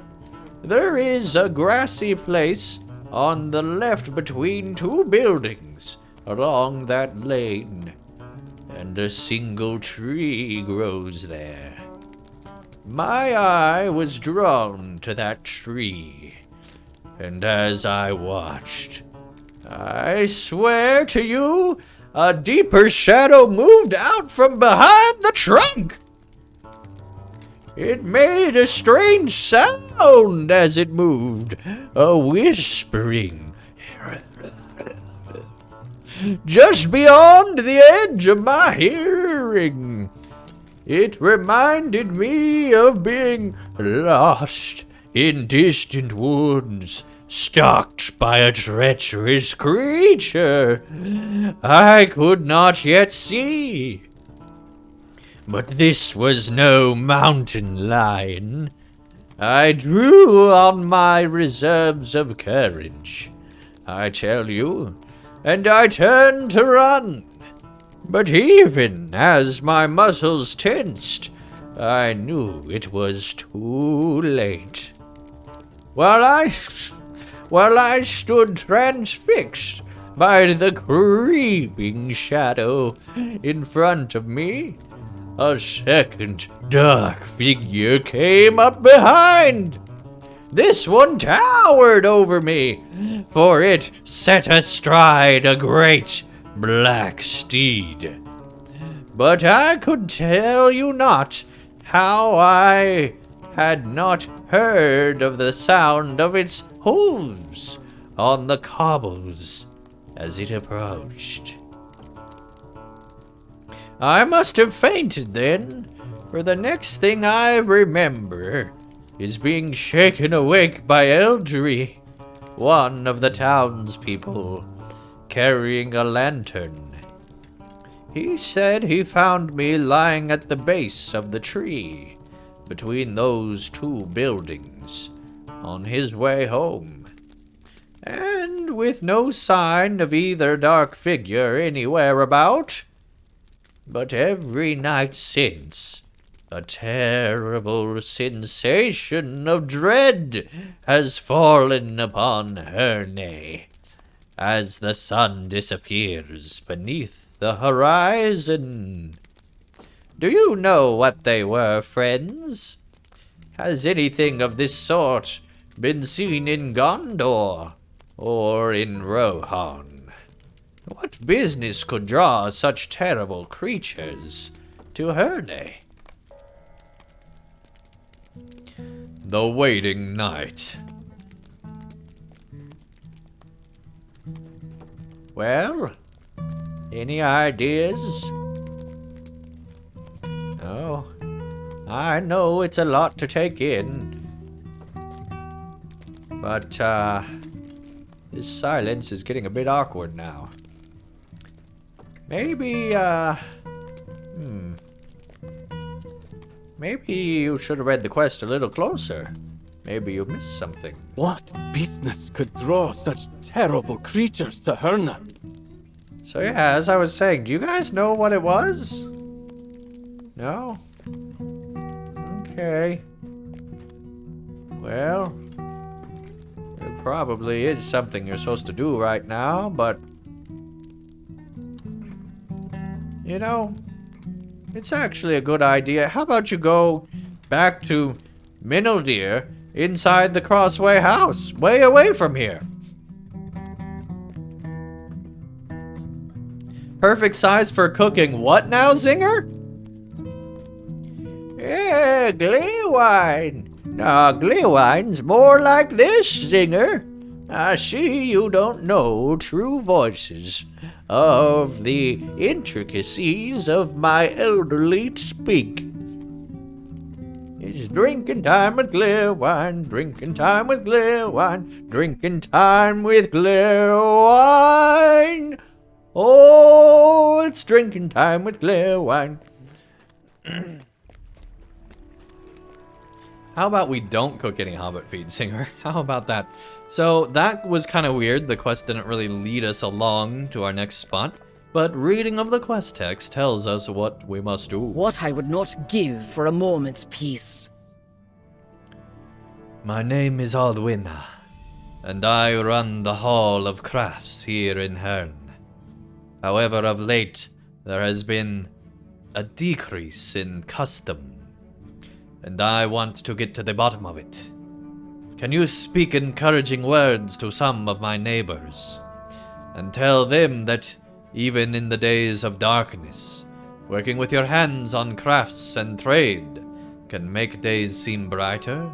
There is a grassy place on the left between two buildings along that lane, and a single tree grows there. My eye was drawn to that tree, and as I watched, I swear to you, a deeper shadow moved out from behind the trunk. It made a strange sound as it moved, a whispering, just beyond the edge of my hearing. It reminded me of being lost in distant woods, stalked by a treacherous creature I could not yet see. But this was no mountain lion. I drew on my reserves of courage, I tell you, and I turned to run. But even as my muscles tensed, I knew it was too late. While I stood transfixed by the creeping shadow in front of me, a second dark figure came up behind. This one towered over me, for it sat astride a great black steed. But I could tell you not how I had not heard of the sound of its hooves on the cobbles as it approached. I must have fainted then, for the next thing I remember is being shaken awake by Eldry, one of the townspeople, carrying a lantern. He said he found me lying at the base of the tree, between those two buildings, on his way home, and with no sign of either dark figure anywhere about. But every night since, a terrible sensation of dread has fallen upon Herne, as the sun disappears beneath the horizon. Do you know what they were, friends? Has anything of this sort been seen in Gondor or in Rohan? What business could draw such terrible creatures to Herne? The Waiting Night. Well, any ideas? Oh, I know it's a lot to take in, but this silence is getting a bit awkward now. Maybe, maybe you should have read the quest a little closer. Maybe you missed something. What business could draw such terrible creatures to Herne? So yeah, as I was saying, do you guys know what it was? No? Okay. Well, it probably is something you're supposed to do right now, but you know, it's actually a good idea. How about you go back to Mineldir inside the Crossway house, way away from here? Perfect size for cooking what now, Zinger? Yeah, Glühwein. Now, Glühwein's more like this, Zinger. I see you don't know true voices of the intricacies of my elderly speak. It's drinking time with Glühwein, drinking time with Glühwein, drinking time with Glühwein. Oh, it's drinking time with Glühwein. How about we don't cook any hobbit feed, Singer? How about that? So that was kind of weird. The quest didn't really lead us along to our next spot, but reading of the quest text tells us what we must do. What I would not give for a moment's peace. My name is Aldwina, and I run the Hall of Crafts here in Herne. However, of late, there has been a decrease in custom, and I want to get to the bottom of it. Can you speak encouraging words to some of my neighbors, and tell them that even in the days of darkness, working with your hands on crafts and trade can make days seem brighter?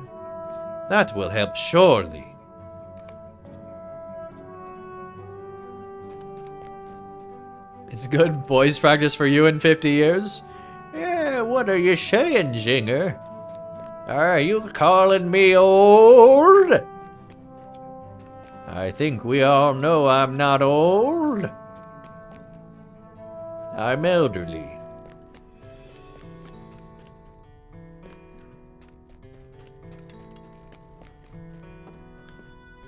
That will help surely. It's good voice practice for you in 50 years? Yeah, what are you saying, Zinger? Are you calling me old? I think we all know I'm not old. I'm elderly.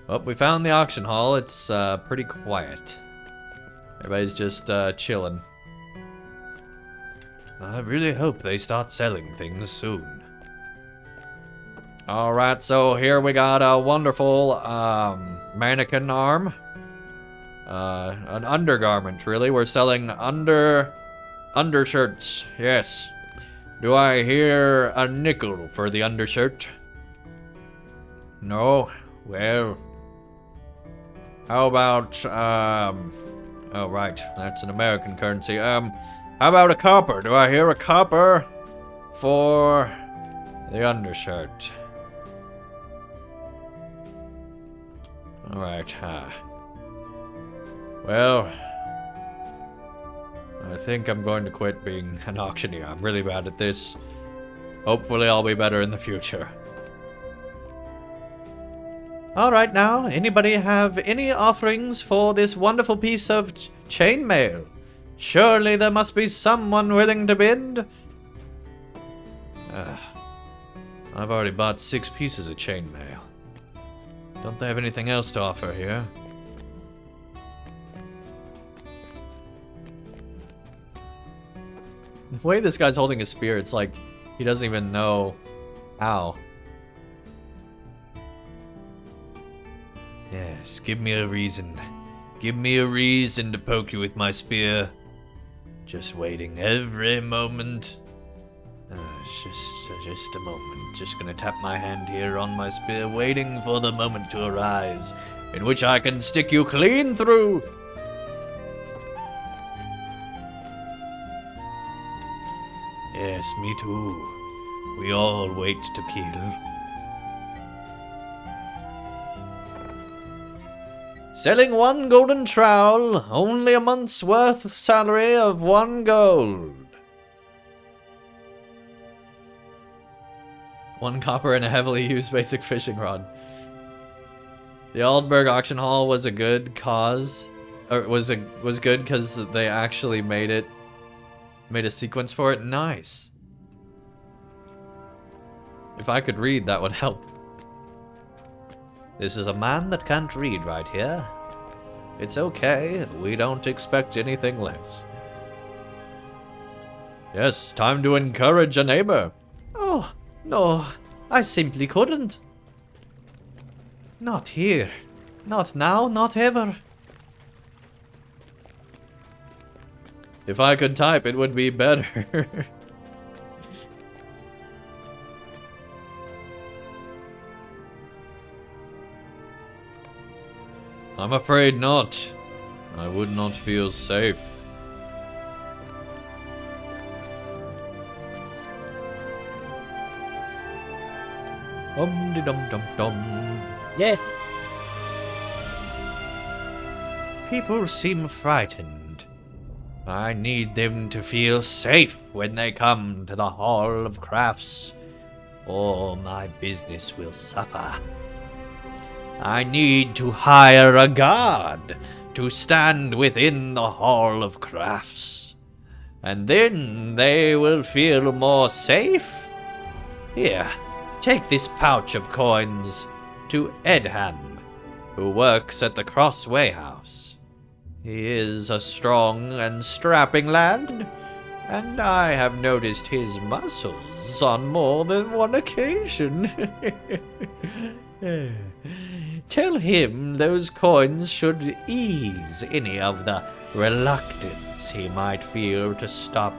Well, we found the auction hall. It's pretty quiet. Everybody's just chilling. I really hope they start selling things soon. Alright, so here we got a wonderful mannequin arm. An undergarment, really. We're selling undershirts. Yes. Do I hear a nickel for the undershirt? No? Well, how about, oh, right, that's an American currency. How about a copper? Do I hear a copper for the undershirt? Alright, well, I think I'm going to quit being an auctioneer. I'm really bad at this. Hopefully I'll be better in the future. Alright now, anybody have any offerings for this wonderful piece of chainmail? Surely there must be someone willing to bid? I've already bought 6 pieces of chainmail. Don't they have anything else to offer here? The way this guy's holding his spear, it's like he doesn't even know how. Yes, give me a reason. Give me a reason to poke you with my spear. Just waiting every moment. Just a moment. Just gonna tap my hand here on my spear, waiting for the moment to arise in which I can stick you clean through. Yes, me too. We all wait to kill. Selling 1 golden trowel, only a month's worth of salary of 1 gold. 1 copper and a heavily used basic fishing rod. The Aldberg auction hall was a good cause, or was good because they actually made a sequence for it. Nice. If I could read, that would help. This is a man that can't read right here. It's okay, we don't expect anything less. Yes, time to encourage a neighbor. Oh, no, I simply couldn't. Not here. Not now, not ever. If I could type, it would be better. I'm afraid not. I would not feel safe. Dum-de-dum-dum-dum. Yes. People seem frightened. I need them to feel safe when they come to the Hall of Crafts, or my business will suffer. I need to hire a guard to stand within the Hall of Crafts, and then they will feel more safe. Here, take this pouch of coins to Edham, who works at the Crossway House. He is a strong and strapping lad, and I have noticed his muscles on more than one occasion. Tell him those coins should ease any of the reluctance he might feel to stop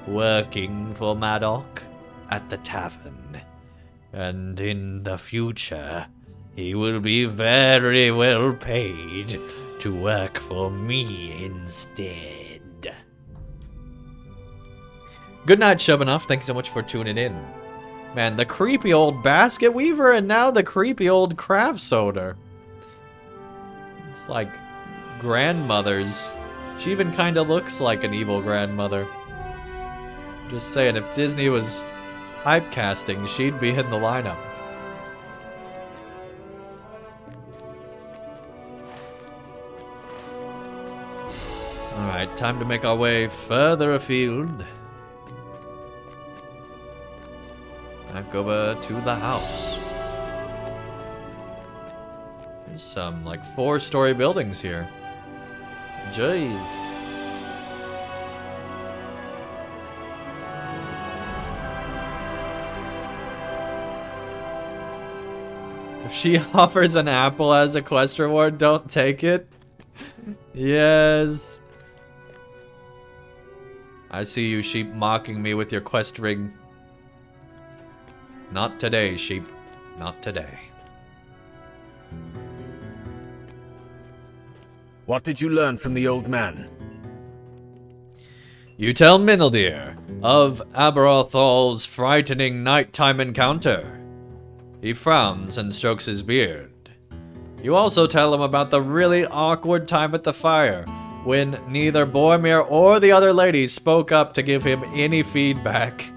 working for Madoc at the tavern. And in the future, he will be very well paid to work for me instead. Good night, Shubbanoff. Thanks so much for tuning in. Man, the creepy old basket weaver and now the creepy old crafts owner. It's like grandmothers. She even kind of looks like an evil grandmother. Just saying, if Disney was typecasting, she'd be in the lineup. Alright, time to make our way further afield. Back over to the house. There's some, like, 4-story buildings here. Jeez. If she offers an apple as a quest reward, don't take it. Yes. I see you, sheep, mocking me with your quest ring. Not today, sheep. Not today. What did you learn from the old man? You tell Mineldir of Aberothal's frightening nighttime encounter. He frowns and strokes his beard. You also tell him about the really awkward time at the fire, when neither Boromir or the other lady spoke up to give him any feedback.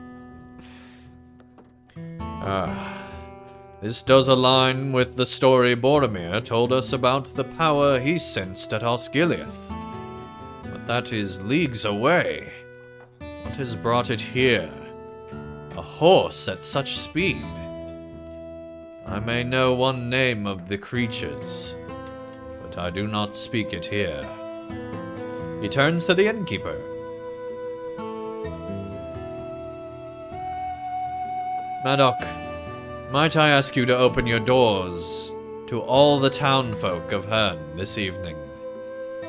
This does align with the story Boromir told us about the power he sensed at Osgiliath. But that is leagues away. What has brought it here? A horse at such speed? I may know one name of the creatures, but I do not speak it here. He turns to the innkeeper. Madoc, might I ask you to open your doors to all the townfolk of Herne this evening?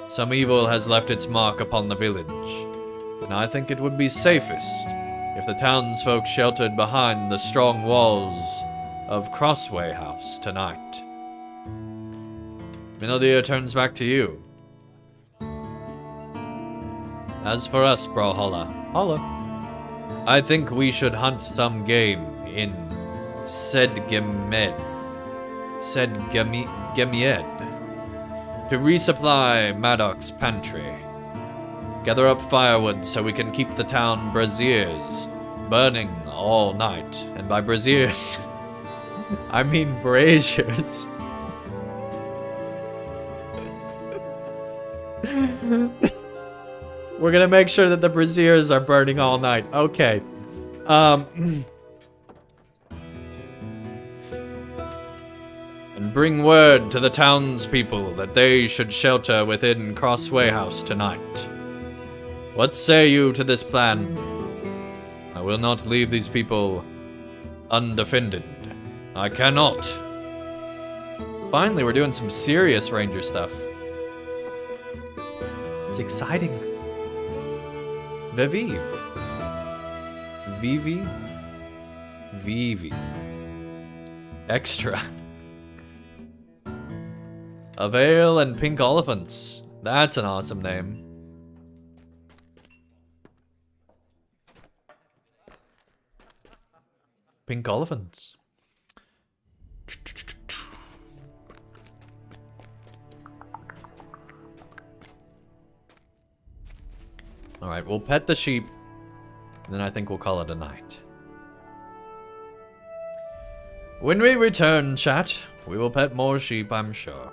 Some evil has left its mark upon the village, and I think it would be safest if the townsfolk sheltered behind the strong walls of Crossway House tonight. Mineldir turns back to you. As for us, Brawler, I think we should hunt some game in Sedgemed to resupply Madoc's pantry. Gather up firewood so we can keep the town braziers burning all night. And by braziers, I mean braziers. We're gonna make sure that the braziers are burning all night. Okay. And bring word to the townspeople that they should shelter within Crossway House tonight. What say you to this plan? I will not leave these people undefended. I cannot. Finally, we're doing some serious ranger stuff. It's exciting. Vivi. Extra. A Veil and Pink Elephants. That's an awesome name. Pink Elephants. Alright, we'll pet the sheep, and then I think we'll call it a night. When we return, chat, we will pet more sheep, I'm sure.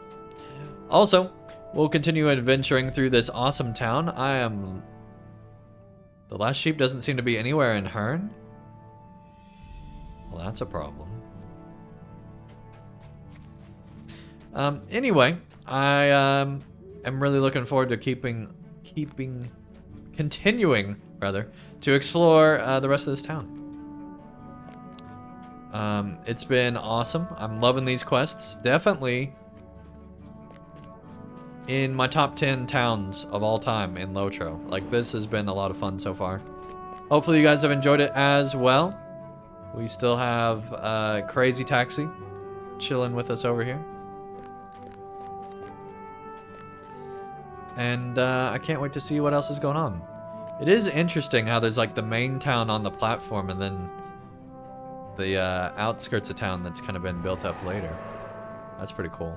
Also, we'll continue adventuring through this awesome town. The last sheep doesn't seem to be anywhere in Herne. Well, that's a problem. Anyway, I am really looking forward to continuing to explore the rest of this town. It's been awesome. I'm loving these quests. Definitely in my top 10 towns of all time in LOTRO. Like, this has been a lot of fun so far. Hopefully you guys have enjoyed it as well. We still have Crazy Taxi chilling with us over here. And I can't wait to see what else is going on. It is interesting how there's like the main town on the platform and then the outskirts of town that's kind of been built up later. That's pretty cool.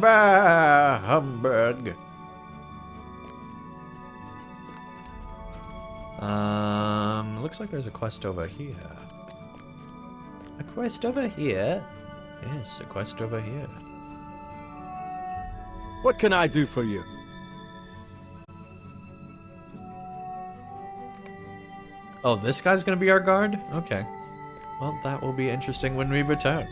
Bah, humbug. Looks like there's a quest over here. A quest over here? Yes, a quest over here. What can I do for you? Oh, this guy's gonna be our guard? Okay. Well, that will be interesting when we return.